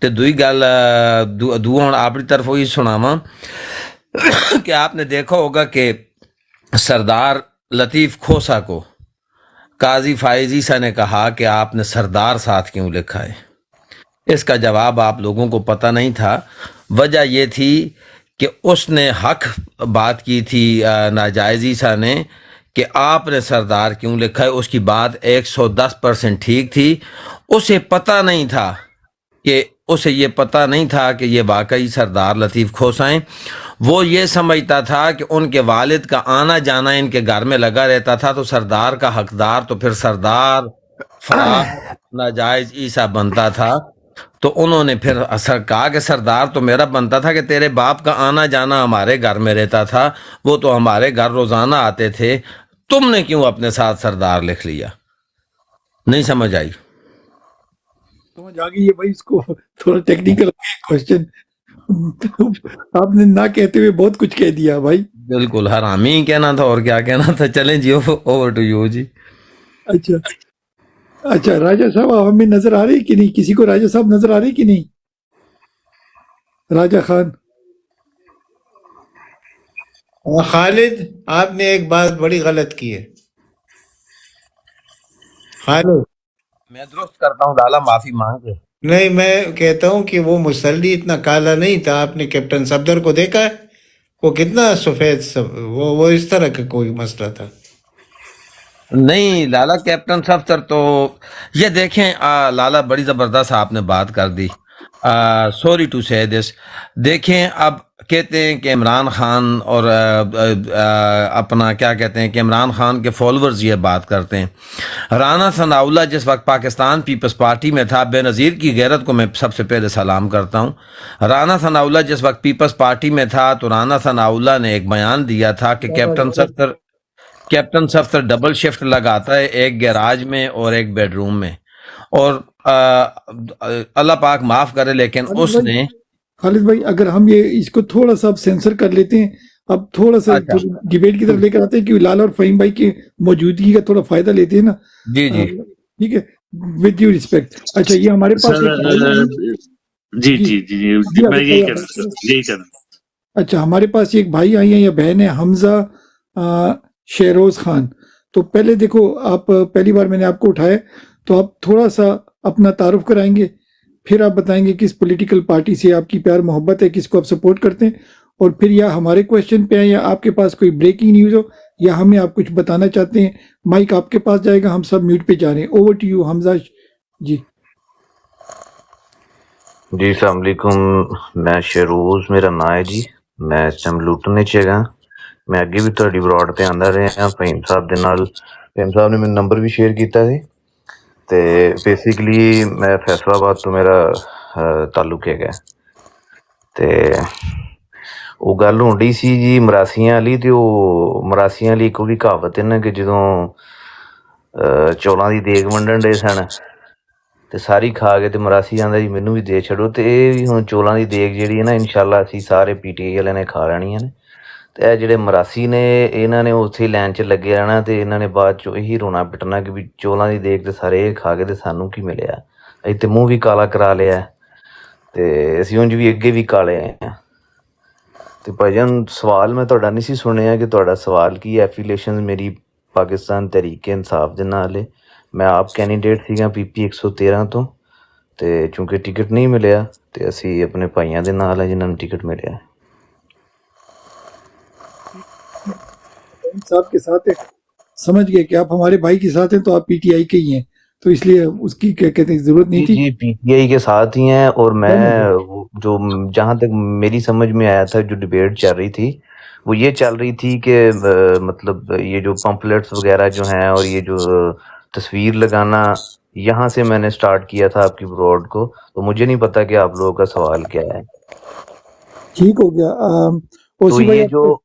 ਤੇ ਦੂਈ ਗੱਲ ਦੂਆ ਹੁਣ ਆਪਣੀ ਤਰਫੋਂ ਹੀ ਸੁਣਾਵਾਂ کہ آپ نے دیکھا ہوگا کہ سردار لطیف کھوسا کو قاضی فائز عیسیٰ نے کہا کہ آپ نے سردار ساتھ کیوں لکھا ہے؟ اس کا جواب آپ لوگوں کو پتہ نہیں تھا۔ وجہ یہ تھی کہ اس نے حق بات کی تھی ناجائز عیسیٰ نے کہ آپ نے سردار کیوں لکھا ہے، اس کی بات 110% ٹھیک تھی۔ اسے پتہ نہیں تھا کہ اسے یہ پتہ نہیں تھا کہ یہ واقعی سردار لطیف کھوسا ہیں۔ وہ یہ سمجھتا تھا کہ ان کے والد کا آنا جانا ان کے گھر میں لگا رہتا تھا، تو سردار کا حقدار تو پھر سردار فراز ناجائز عیسیٰ بنتا تھا۔ تو انہوں نے پھر اثر کہا کہ سردار تو میرا بنتا تھا کہ تیرے باپ کا آنا جانا ہمارے گھر میں رہتا تھا، وہ تو ہمارے گھر روزانہ آتے تھے، تم نے کیوں اپنے ساتھ سردار لکھ لیا؟ نہیں سمجھ آئی؟ سمجھ آ گئی ہے بھائی، اس کو تھوڑا ٹیکنیکل کوشچن آپ نے نہ کہتے ہوئے بہت کچھ کہہ دیا بھائی۔ بالکل حرامی ہی کہنا تھا، اور کیا کہنا تھا۔ چلیں جی، اوور ٹو یو جی۔ اچھا اچھا، راجہ صاحب آپ ہمیں نظر آ رہی کہ نہیں؟ کسی کو راجہ صاحب نظر آ رہی کہ نہیں؟ راجہ خان خالد، آپ نے ایک بات بڑی غلط کی ہے خالد۔ میں درست کرتا ہوں لالا، معافی مانگ لے۔ نہیں، میں کہتا ہوں کہ وہ مسلی اتنا کالا نہیں تھا۔ آپ نے کیپٹن صفدر کو دیکھا ہے؟ وہ کتنا سفید وہ اس طرح کا کوئی مسئلہ تھا۔ نہیں لالا، کیپٹن صفدر تو یہ دیکھیں لالا بڑی زبردست آپ نے بات کر دی۔ سوری ٹو سے دس، دیکھیں اب کہتے ہیں کہ عمران خان اور اپنا کیا کہتے ہیں کہ عمران خان کے فالورز یہ بات کرتے ہیں۔ رانا ثناء اللہ جس وقت پاکستان پیپلز پارٹی میں تھا، بے نظیر کی غیرت کو میں سب سے پہلے سلام کرتا ہوں۔ رانا ثناء اللہ جس وقت پیپلز پارٹی میں تھا تو رانا ثناء اللہ نے ایک بیان دیا تھا کہ کیپٹن صفدر ڈبل شفٹ لگاتا ہے، ایک گیراج میں اور ایک بیڈ روم میں، اور اللہ پاک معاف کرے لیکن اس نے خالد بھائی اگر ہم یہ اس کو تھوڑا سا سینسر کر لیتے ہیں، اب تھوڑا سا ڈیبیٹ کی طرف لے کر آتے ہیں کہ لال اور فہیم بھائی کی موجودگی کا تھوڑا فائدہ لیتے ہیں نا۔ جی جی ٹھیک ہے، ود ڈیو ریسپیکٹ۔ اچھا، یہ ہمارے پاس جی جی جی میں یہی کہنا۔ اچھا، ہمارے پاس ایک بھائی آئی ہیں یا بہن ہے، حمزہ شہروز خان۔ تو پہلے دیکھو، آپ پہلی بار میں نے آپ کو اٹھایا تو آپ تھوڑا سا اپنا تعارف کرائیں گے، پھر آپ بتائیں گے کس پولیٹیکل پارٹی سے آپ کی پیار محبت ہے، کس کو آپ سپورٹ کرتے ہیں، اور پھر یا ہمارے کویشچن پہ ہیں یا آپ کے پاس کوئی بریکنگ نیوز ہو یا ہمیں آپ کچھ بتانا چاہتے ہیں۔ مائک آپ کے پاس جائے گا، ہم سب میوٹ پہ جا رہے ہیں۔ اوور ٹو یو حمزہ جی۔ جی السلام علیکم، میں شہروز میرا نام ہے جی، میں اس ٹائم لوٹن چ ہاں۔ میں اگے بھی تہاڈی براڈ تے آندا رہا ہاں فہیم صاحب دے نال، فہیم صاحب نے میرا نمبر بھی شیئر کیتا سی، تے بیسیکلی میں فیصلہ آباد تو میرا تعلق ہے، تے وہ گل ہون ڈی سی جی مراسیاں والی، تے وہ مراسیاں والی ایک بھی کہاوت ہے نا کہ جدوں چولاں دی دیگ ونڈن ڈے سن تے ساری کھا کے تے مراسی آندا جی مینوں بھی دے چھڑو، تے اے بھی ہن چولاں دی دیگ جیڑی ہے نا انشاءاللہ اسی سارے پی ٹی آئی والے نے کھا لینی ہے، تے اے جڑے مراسی نے انہاں نے اتھے لائن چ لگے رہنا، تے انہاں نے بعد چ یہی رونا پٹنا کہ بھی چولاں دی دیگ تے سارے کھا کے تے سانوں کی ملیا، اے تے منہ بھی کالا کرا لیا تے اسی اونج بھی اگے بھی کالے آئے ہیں۔ تے بھائی جان سوال میں تہاڈا نہیں سی سنیا کہ تہاڈا سوال کی ایفیلیشن میری پاکستان تحریک انصاف دے نال ہے۔ میں آپ کینڈیڈیٹ سیگا پی پی 113 تو، تے چونکہ ٹکٹ نہیں ملیا تے اسی اپنے بھائیاں دے نال ہے جنہاں نوں ٹکٹ ملیا ہے۔ صاحب کے ساتھ ہے، سمجھ گئے کہ آپ ہمارے بھائی کے ساتھ ہیں تو آپ پی ٹی آئی کے ہی ہیں، تو اس لیے اس کی کیا کہتے ہیں ضرورت نہیں تھی۔ جی پی ٹی آئی کے ساتھ ہی ہیں، اور میں جو جہاں تک میری سمجھ میں آیا تھا جو ڈبیٹ چل رہی تھی وہ یہ چل رہی تھی کہ مطلب یہ جو پمفلیٹس وغیرہ جو ہیں اور یہ جو تصویر لگانا، یہاں سے میں نے سٹارٹ کیا تھا آپ کی براڈ کو، تو مجھے نہیں پتا کہ آپ لوگوں کا سوال کیا ہے۔ ٹھیک ہو گیا۔ تو یہ جو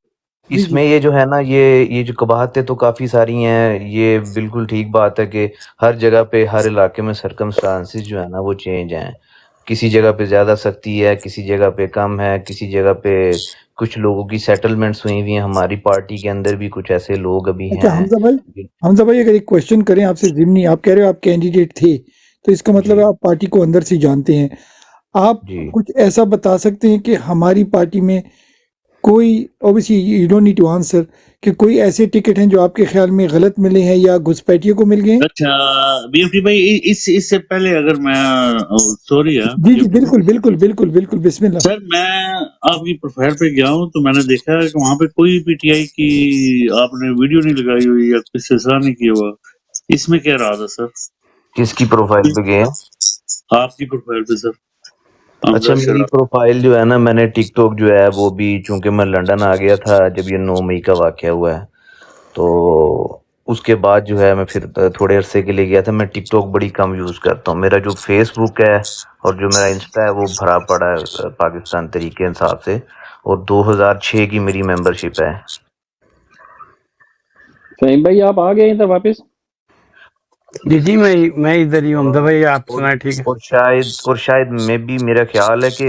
اس میں یہ جو ہے نا یہ جو قباحتیں تو کافی ساری ہیں، یہ بالکل ٹھیک بات ہے کہ ہر جگہ پہ ہر علاقے میں سرکمسٹانسز جو ہے نا وہ چینج ہیں، کسی جگہ پہ زیادہ سختی ہے، کسی جگہ پہ کم ہے، کسی جگہ پہ کچھ لوگوں کی سیٹلمنٹس ہوئی ہوئی ہیں. ہماری پارٹی کے اندر بھی کچھ ایسے لوگ ابھی اچھا ہیں. حمزہ بھائی اگر ایک کوشچن کریں آپ سے ضمنی، آپ کہہ رہے ہو آپ کینڈیڈیٹ تھے تو اس کا مطلب ہے آپ پارٹی کو اندر سے جانتے ہیں. آپ جی کچھ ایسا بتا سکتے ہیں کہ ہماری پارٹی میں کوئی obviously you don't need to answer کہ کوئی ایسے ٹکٹ ہیں جو آپ کے خیال میں غلط ملے ہیں یا گھسپیٹیوں کو مل گئے ہیں؟ اچھا بی ایف ٹی بھائی، اس سے پہلے اگر میں سوری ہے جی جی بالکل بالکل بالکل بالکل بسم اللہ. سر، میں آپ کی پروفائل پہ گیا ہوں تو میں نے دیکھا کہ وہاں پہ کوئی پی ٹی آئی کی آپ نے ویڈیو نہیں لگائی ہوئی یا کچھ ایسا نہیں کیا ہوا. اس میں کیا رہا تھا سر؟ کس کی پروفائل پہ گئے؟ آپ کی پروفائل پہ سر. اچھا، میری پروفائل جو ہے نا، میں نے ٹک ٹاک جو ہے وہ بھی، چونکہ میں لنڈن آ گیا تھا جب یہ 9 مئی کا واقعہ ہوا ہے، تو اس کے بعد جو ہے میں پھر تھوڑے عرصے کے لیے گیا تھا. میں ٹک ٹاک بڑی کم یوز کرتا ہوں. میرا جو فیس بک ہے اور جو میرا انسٹا ہے وہ بھرا پڑا ہے پاکستان تحریک انصاف سے، اور 2006 کی میری ممبرشپ ہے. فہیم بھائی آپ آ گئے ادھر واپس؟ جی جی میں ادھر ہی ہوں. حمزہ بھائی آپ سنائیں. ٹھیک ہے. اور شاید میں بھی، میرا خیال ہے کہ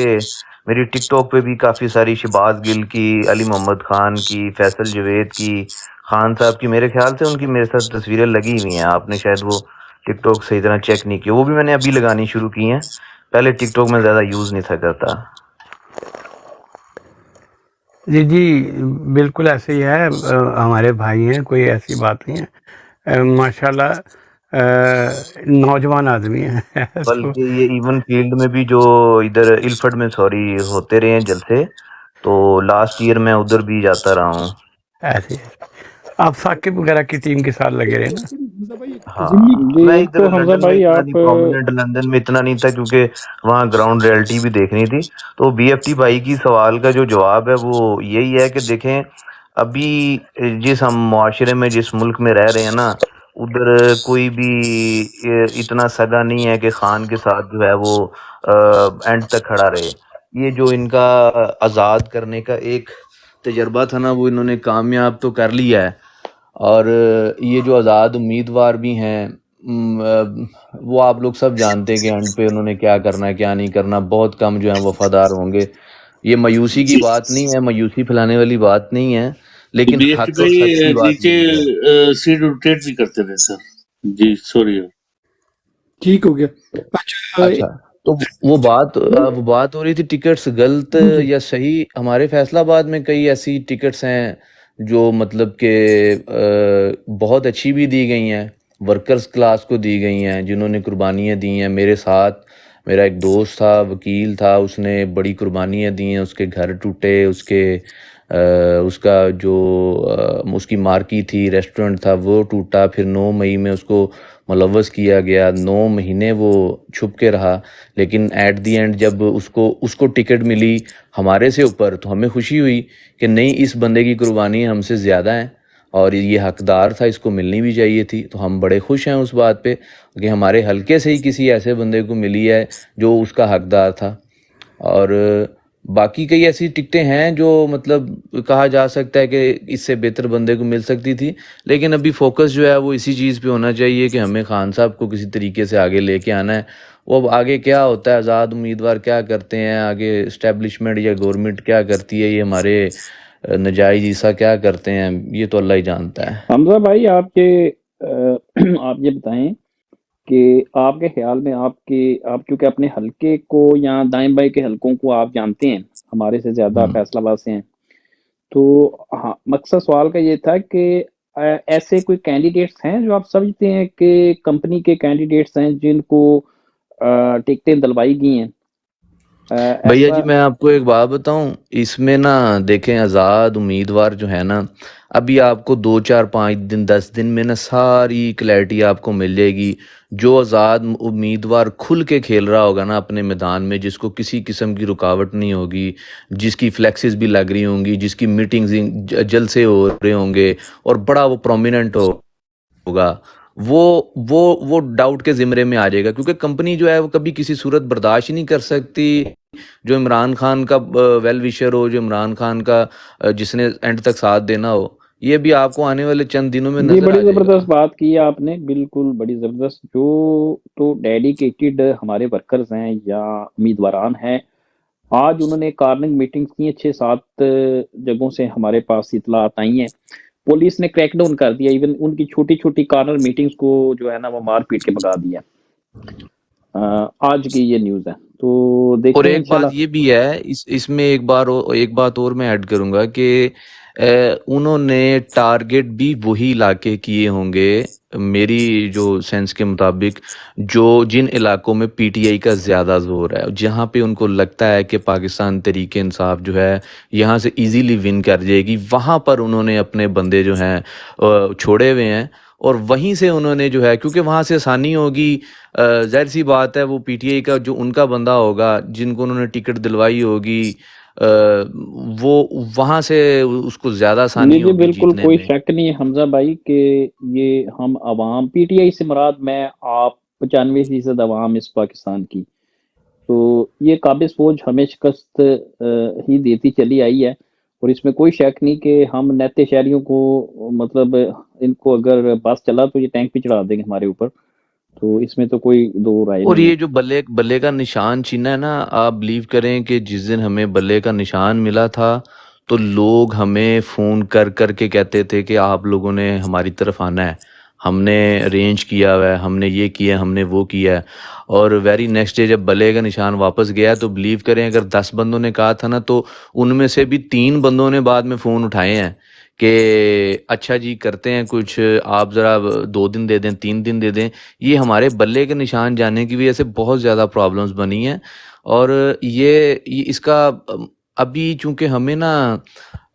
میری ٹک ٹاک پہ بھی کافی ساری شہباز گل کی، علی محمد خان کی، فیصل جوید کی، خان صاحب کی، میرے خیال سے ان کی میرے ساتھ تصویریں لگی ہوئی ہیں. آپ نے شاید وہ ٹک ٹاک صحیح طرح چیک نہیں کیا. وہ بھی میں نے ابھی لگانی شروع کی ہیں. پہلے ٹک ٹاک میں زیادہ یوز نہیں تھا کرتا. جی جی بالکل ایسے ہی ہے. ہمارے بھائی ہیں، کوئی ایسی بات نہیں ہے. ماشاءاللہ نوجوان آدمی ہیں. بلکہ یہ ایون فیلڈ میں بھی جو ادھر الفٹ میں ہوتے رہے ہیں جلسے، تو لاسٹ ایئر میں ادھر بھی جاتا رہا ہوں. ایسے آپ ثاقب وغیرہ کی ٹیم کے ساتھ لگے رہے نا. ہاں، جی میں ایک ادھر تو حمزہ لندن میں بھائی اتنا آپ نہیں پرومیننٹ، لندن میں اتنا نہیں تھا کیونکہ وہاں گراؤنڈ ریئلٹی بھی دیکھنی تھی. تو بی ایف ٹی بھائی کی سوال کا جو جواب ہے وہ یہی ہے کہ دیکھیں، ابھی جس ہم معاشرے میں، جس ملک میں رہ رہے ہیں نا، ادھر کوئی بھی اتنا سگا نہیں ہے کہ خان کے ساتھ جو ہے وہ اینڈ تک کھڑا رہے. یہ جو ان کا آزاد کرنے کا ایک تجربہ تھا نا، وہ انہوں نے کامیاب تو کر لیا ہے. اور یہ جو آزاد امیدوار بھی ہیں، وہ آپ لوگ سب جانتے ہیں کہ اینڈ پہ انہوں نے کیا کرنا ہے کیا نہیں کرنا. بہت کم جو ہیں وفادار ہوں گے. یہ مایوسی کی بات نہیں ہے، مایوسی پھیلانے والی بات نہیں ہے، لیکن بی ایف ٹی حق اور سچ بھائی کی بات نیچے یہی ہے. سیٹ روٹیٹ بھی کرتے رہے سر. جی سوری. ٹھیک ہو گیا. اچھا اچھا، تو وہ بات ہو رہی تھی ٹکٹس غلط یا صحیح. ہمارے فیصلہ آباد میں کئی ایسی ٹکٹس ہیں جو مطلب کہ بہت اچھی بھی دی گئی ہیں، ورکرز کلاس کو دی گئی ہیں، جنہوں نے قربانیاں دی ہیں. میرے ساتھ میرا ایک دوست تھا، وکیل تھا، اس نے بڑی قربانیاں دی ہیں. اس کے گھر ٹوٹے، اس کا جو اس کی مارکی تھی، ریسٹورنٹ تھا، وہ ٹوٹا. پھر 9 مئی میں اس کو ملوث کیا گیا. 9 مہینے وہ چھپ کے رہا، لیکن ایٹ دی اینڈ جب اس کو ٹکٹ ملی ہمارے سے اوپر، تو ہمیں خوشی ہوئی کہ نہیں، اس بندے کی قربانی ہم سے زیادہ ہیں اور یہ حقدار تھا، اس کو ملنی بھی چاہیے تھی. تو ہم بڑے خوش ہیں اس بات پہ کہ ہمارے حلقے سے ہی کسی ایسے بندے کو ملی ہے جو اس کا حقدار تھا. اور باقی کئی ایسی ٹکٹیں ہیں جو مطلب کہا جا سکتا ہے کہ اس سے بہتر بندے کو مل سکتی تھی، لیکن ابھی فوکس جو ہے وہ اسی چیز پہ ہونا چاہیے کہ ہمیں خان صاحب کو کسی طریقے سے آگے لے کے آنا ہے. وہ اب آگے کیا ہوتا ہے، آزاد امیدوار کیا کرتے ہیں، آگے اسٹیبلشمنٹ یا گورنمنٹ کیا کرتی ہے، یہ ہمارے نجائز عیسیٰ کیا کرتے ہیں، یہ تو اللہ ہی جانتا ہے. حمزہ بھائی آپ یہ بتائیں کہ آپ کے خیال میں آپ چونکہ اپنے حلقے کو یا دائیں بائیں کے حلقوں کو آپ جانتے ہیں، ہمارے سے زیادہ فیصلہ آباد سے ہیں، تو ہاں، مقصد سوال کا یہ تھا کہ ایسے کوئی کینڈیڈیٹس ہیں جو آپ سمجھتے ہیں کہ کمپنی کے کینڈیڈیٹس ہیں جن کو ٹکٹیں دلوائی گئی ہیں؟ بھیا جی میں آپ کو ایک بات بتاؤں، اس میں نا دیکھیں، آزاد امیدوار جو ہے نا، ابھی آپ کو 2 4 5 دن 10 دن میں نا ساری کلیئرٹی آپ کو مل جائے گی. جو آزاد امیدوار کھل کے کھیل رہا ہوگا نا اپنے میدان میں، جس کو کسی قسم کی رکاوٹ نہیں ہوگی، جس کی فلیکسز بھی لگ رہی ہوں گی، جس کی میٹنگز جلسے ہو رہے ہوں گے اور بڑا وہ پرومیننٹ ہوگا، وہ ڈاؤٹ کے زمرے میں آ جائے گا. کیونکہ کمپنی جو ہے وہ کبھی کسی صورت برداشت ہی نہیں کر سکتی جو عمران خان کا ویل وشر ہو، جو عمران خان کا جس نے اینڈ تک ساتھ دینا ہو. یہ بھی آپ کو آنے والے چند دنوں میں جی نظر آ بڑی جائے گا. زبردست بات کی آپ نے، بالکل بڑی زبردست. جو تو ڈیڈیکیٹڈ ہمارے ورکرز ہیں یا امیدواران ہیں، آج انہوں نے کارننگ میٹنگز کی ہیں، 6-7 جگہوں سے ہمارے پاس اطلاعات آئی ہیں. پولیس نے کریک ڈاؤن کر دیا، ایون ان کی چھوٹی چھوٹی کارنر میٹنگز کو جو ہے نا وہ مار پیٹ کے بگا دیا. آج کی یہ نیوز ہے، تو اور دیکھیں ایک انشاءاللہ. بات یہ بھی ہے اس میں ایک بات اور میں ایڈ کروں گا کہ انہوں نے ٹارگٹ بھی وہی علاقے کیے ہوں گے میری جو سینس کے مطابق، جن علاقوں میں پی ٹی آئی کا زیادہ زور ہے، جہاں پہ ان کو لگتا ہے کہ پاکستان تحریک انصاف جو ہے یہاں سے ایزیلی ون کر جائے گی، وہاں پر انہوں نے اپنے بندے جو ہیں چھوڑے ہوئے ہیں. اور وہیں سے انہوں نے جو ہے، کیونکہ وہاں سے آسانی ہوگی، ظاہر سی بات ہے وہ پی ٹی آئی کا جو ان کا بندہ ہوگا جن کو انہوں نے ٹکٹ دلوائی ہوگی، وہ وہاں سے اس کو زیادہ آسانی جی ہوگی بالکل جیتنے کوئی میں. شک نہیں ہے حمزہ بھائی کہ یہ ہم عوام، پی ٹی آئی سے مراد میں آپ 95% عوام اس پاکستان کی، تو یہ قابض فوج ہمیں شکست ہی دیتی چلی آئی ہے. اور اس میں کوئی شک نہیں کہ ہم نیتے شہریوں کو، مطلب ان کو اگر بس چلا تو یہ ٹینک پہ چڑھا دیں گے ہمارے اوپر، تو اس میں تو کوئی دو رائے اور نہیں ہے. یہ جو بلے کا نشان چھینا ہے نا، آپ بلیو کریں کہ جس دن ہمیں بلے کا نشان ملا تھا تو لوگ ہمیں فون کر کر کے کہتے تھے کہ آپ لوگوں نے ہماری طرف آنا ہے، ہم نے ارینج کیا ہوا ہے، ہم نے یہ کیا ہے، ہم نے وہ کیا ہے. اور ویری نیکسٹ ڈے جب بلے کا نشان واپس گیا تو بلیو کریں اگر 10 بندوں نے کہا تھا نا، تو ان میں سے بھی 3 بندوں نے بعد میں فون اٹھائے ہیں کہ اچھا جی کرتے ہیں کچھ، آپ ذرا 2 دن دے دیں، 3 دن دے دیں. یہ ہمارے بلے کے نشان جانے کی وجہ سے بہت زیادہ پرابلمز بنی ہیں. اور یہ اس کا ابھی چونکہ ہمیں نا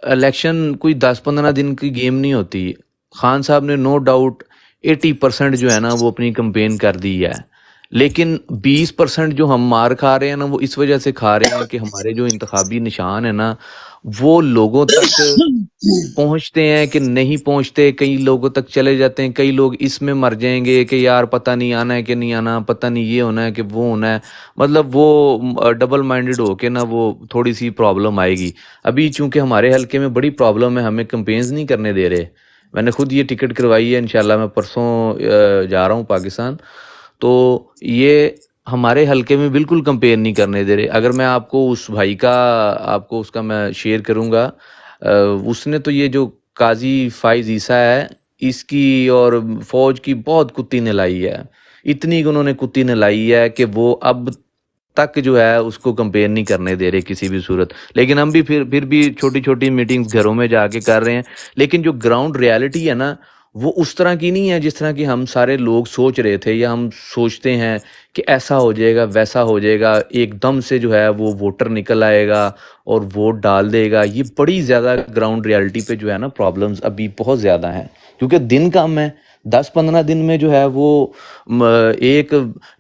الیکشن کوئی 10-15 دن کی گیم نہیں ہوتی. خان صاحب نے نو ڈاؤٹ 80% جو ہے نا وہ اپنی کمپین کر دی ہے، لیکن 20% جو ہم مار کھا رہے ہیں نا وہ اس وجہ سے کھا رہے ہیں کہ ہمارے جو انتخابی نشان ہے نا وہ لوگوں تک پہنچتے ہیں کہ نہیں پہنچتے، کئی لوگوں تک چلے جاتے ہیں. کئی لوگ اس میں مر جائیں گے کہ یار پتہ نہیں آنا ہے کہ نہیں آنا، پتہ نہیں یہ ہونا ہے کہ وہ ہونا ہے، مطلب وہ ڈبل مائنڈڈ ہو کے نا وہ تھوڑی سی پرابلم آئے گی. ابھی چونکہ ہمارے حلقے میں بڑی پرابلم ہے، ہمیں کمپینز نہیں کرنے دے رہے. میں نے خود یہ ٹکٹ کروائی ہے، انشاءاللہ میں پرسوں جا رہا ہوں پاکستان، تو یہ ہمارے حلقے میں بالکل کمپین نہیں کرنے دے رہے. اگر میں آپ کو اس بھائی کا، آپ کو اس کا میں شیئر کروں گا، اس نے تو یہ جو قاضی فائز عیسیٰ ہے اس کی اور فوج کی بہت کتی نلائی ہے، اتنی کہ انہوں نے کتی نلائی ہے کہ وہ اب تک جو ہے اس کو کمپین نہیں کرنے دے رہے کسی بھی صورت. لیکن ہم بھی پھر بھی چھوٹی چھوٹی میٹنگز گھروں میں جا کے کر رہے ہیں. لیکن جو گراؤنڈ ریالٹی ہے نا وہ اس طرح کی نہیں ہے جس طرح کی ہم سارے لوگ سوچ رہے تھے یا ہم سوچتے ہیں کہ ایسا ہو جائے گا ویسا ہو جائے گا، ایک دم سے جو ہے وہ ووٹر نکل آئے گا اور ووٹ ڈال دے گا. یہ بڑی زیادہ گراؤنڈ ریالٹی پہ جو ہے نا پرابلمز ابھی بہت زیادہ ہیں، کیونکہ دن کم ہے. 10-15 دن میں جو ہے وہ ایک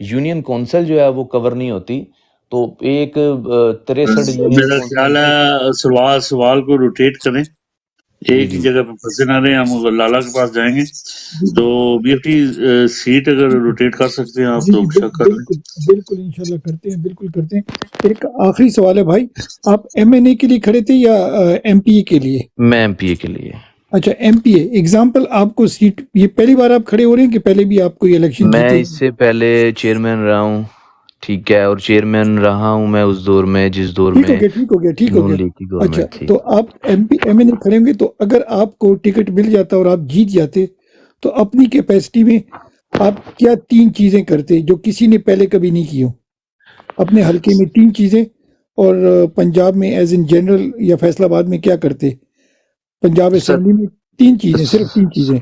یونین کونسل جو ہے وہ کور نہیں ہوتی. تو ایک 63 یونین میرا خیال کونسل. ہے سوال کو روٹیٹ کریں، جی ایک ہی جی جگہ پہ پھنسے نہ رہے. ہم لالا کے پاس جائیں گے تو بی ایف ٹی سیٹ اگر روٹیٹ کر سکتے ہیں آپ جی تو جی شک کر لیں. بالکل بالکل انشاءاللہ کرتے ہیں، بالکل کرتے ہیں. ایک آخری سوال ہے بھائی، آپ ایم این اے کے لیے کھڑے تھے یا ایم پی اے کے لیے؟ میں ایم پی اے کے لیے. اچھا ایم پی اے. اگزامپل آپ کو سیٹ، یہ پہلی بار آپ کھڑے ہو رہے ہیں کہ پہلے بھی آپ کو یہ الیکشن میں جیتے؟ اس سے پہلے چیئرمین رہا ہوں، ٹھیک ہے، اور چیئرمین رہا ہوں میں اس دور میں جس دور ٹھیک ہو میں گیا ٹھیک ہو گیا ٹھیک ہو نون گیا. لیگ کی اچھا گورنمنٹ تھی. تو آپ ایم این اے کھڑے ہوں گے، تو اگر آپ کو ٹکٹ مل جاتا اور آپ جیت جاتے تو اپنی کیپیسٹی میں آپ کیا 3 چیزیں کرتے جو کسی نے پہلے کبھی نہیں کی ہو اپنے حلقے میں؟ 3 چیزیں. اور پنجاب میں ایز ان جنرل یا فیصل آباد میں کیا کرتے پنجاب سر اسمبلی میں؟ 3 چیزیں، صرف 3 چیزیں.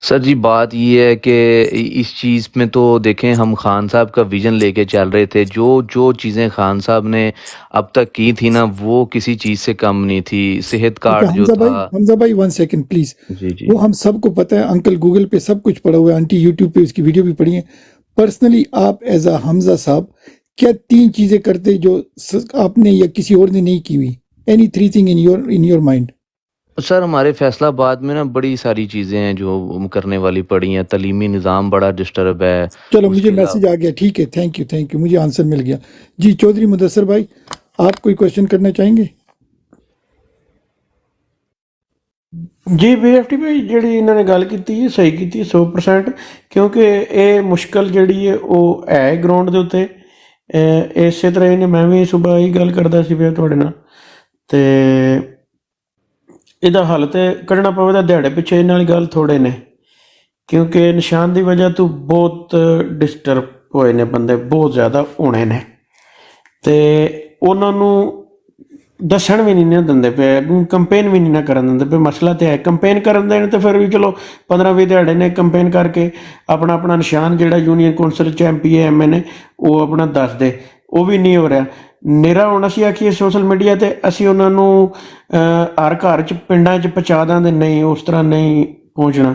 سر جی بات یہ ہے کہ اس چیز میں تو دیکھیں ہم خان صاحب کا ویژن لے کے چل رہے تھے. جو چیزیں خان صاحب نے اب تک کی تھی نا وہ کسی چیز سے کم نہیں تھی. صحت اچھا کارڈ جو تھا. حمزہ بھائی 1 سیکنڈ پلیز. جی جی. وہ ہم سب کو پتہ ہے، انکل گوگل پہ سب کچھ پڑھا ہوا ہے، آنٹی یوٹیوب پہ اس کی ویڈیو بھی پڑھی ہے. پرسنلی آپ ایز اے حمزہ صاحب کیا 3 چیزیں کرتے جو آپ نے یا کسی اور نے نہیں کی ہوئی؟ Any 3 thing in your mind. Sir ہمارے فیصلہ آباد میں نا بڑی ساری چیزیں ہیں جو کرنے والی پڑی ہیں. تعلیمی نظام بڑا ڈسٹرب ہے. چلو اس مجھے کے علاوہ میسج آ گیا، ٹھیک ہے، تھینک یو، مجھے آنسر مل گیا. جی چودھری مدثر بھائی، آپ کوئی کوشچن کرنا چاہیں گے؟ ਜੀ BFT ਭਾਈ ਜਿਹੜੀ ਇਹਨਾਂ ਨੇ ਗੱਲ ਕੀਤੀ ਹੈ ਸਹੀ ਕੀਤੀ 100%, ਕਿਉਂਕਿ ਇਹ ਮੁਸ਼ਕਲ ਜਿਹੜੀ ਹੈ ਉਹ ਹੈ ਗਰਾਊਂਡ ਦੇ ਉੱਤੇ। ਇਸੇ ਤਰ੍ਹਾਂ ਇਹਨੇ ਮੈਂ ਵੀ ਸੁਬਾਹ ਹੀ ਗੱਲ ਕਰਦਾ ਸੀ ਫਿਰ ਤੁਹਾਡੇ ਨਾਲ, ਤੇ ਇਹਦਾ ਹੱਲ ਤੇ ਕੱਢਣਾ ਪਵੇਗਾ ਦਿਹਾੜੇ ਪਿੱਛੇ। ਇਹਨਾਂ ਵਾਲੀ ਗੱਲ ਥੋੜੇ ਨੇ, ਕਿਉਂਕਿ ਨਿਸ਼ਾਨ ਦੀ ਵਜ੍ਹਾ ਤੋਂ ਬਹੁਤ ਡਿਸਟਰਬ ਹੋਏ ਨੇ ਬੰਦੇ, ਬਹੁਤ ਜ਼ਿਆਦਾ ਹੋਣੇ ਨੇ, ਤੇ ਉਹਨਾਂ ਨੂੰ ਦੱਸਣ ਵੀ ਨਹੀਂ ਨਾ ਦਿੰਦੇ ਪਏ, ਕੰਪੇਨ ਵੀ ਨਹੀਂ ਨਾ ਕਰਨ ਦਿੰਦੇ ਪਏ। ਮਸਲਾ ਤੇ ਹੈ ਕੰਪੇਨ ਕਰਨ ਦੇਣ ਤੇ ਫਿਰ ਵੀ ਚਲੋ 15-20 ਦਿਹਾੜੇ ਨੇ ਕੰਪੇਨ ਕਰਕੇ ਆਪਣਾ ਨਿਸ਼ਾਨ ਜਿਹੜਾ ਯੂਨੀਅਨ ਕੌਂਸਲ ਚ MP MA ਨੇ ਉਹ ਆਪਣਾ ਦੱਸ ਦੇ, ਉਹ ਵੀ ਨਹੀਂ ਹੋ ਰਿਹਾ। ਨਿਰਾ ਹੁਣ ਅਸੀਂ ਆਖੀਏ ਸੋਸ਼ਲ ਮੀਡੀਆ ਤੇ ਅਸੀਂ ਉਹਨਾਂ ਨੂੰ ਹਰ ਘਰ ਚ ਪਿੰਡਾਂ ਚ ਪਹੁੰਚਾ ਦਾਂਗੇ, ਨਹੀਂ ਉਸ ਤਰ੍ਹਾਂ ਨਹੀਂ ਪਹੁੰਚਣਾ।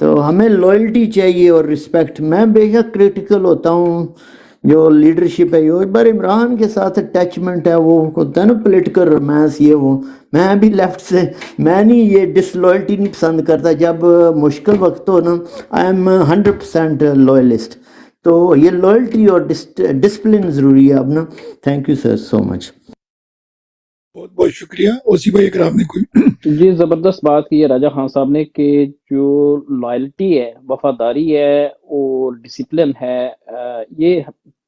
تو ہمیں لائلٹی چاہیے اور رسپیکٹ. میں بے شک کریٹیکل ہوتا ہوں جو لیڈرشپ ہے. ایک بار عمران کے ساتھ اٹیچمنٹ ہے، وہ ہوتا ہے نا پولیٹیکل رومانس، یہ وہ. میں بھی لیفٹ سے، میں نہیں یہ ڈس لائلٹی نہیں پسند کرتا. جب مشکل وقت ہو نا، آئی ایم 100% لائلسٹ. تو یہ لائلٹی اور ڈسپلن ضروری ہے اب نا. تھینک یو سر سو مچ. بہت بہت شکریہ. اوسی بھائی اگر آپ نے کوئی جی زبردست بات کی ہے راجہ خان صاحب نے کہ جو لائلٹی ہے، وفاداری ہے اور ڈسپلن ہے، یہ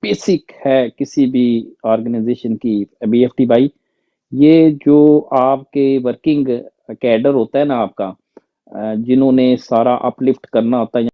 بیسک ہے کسی بھی آرگنائزیشن کی. بی ایف ٹی بھائی، یہ جو آپ کے ورکنگ کیڈر ہوتا ہے نا آپ کا، جنہوں نے سارا اپ لفٹ کرنا ہوتا ہے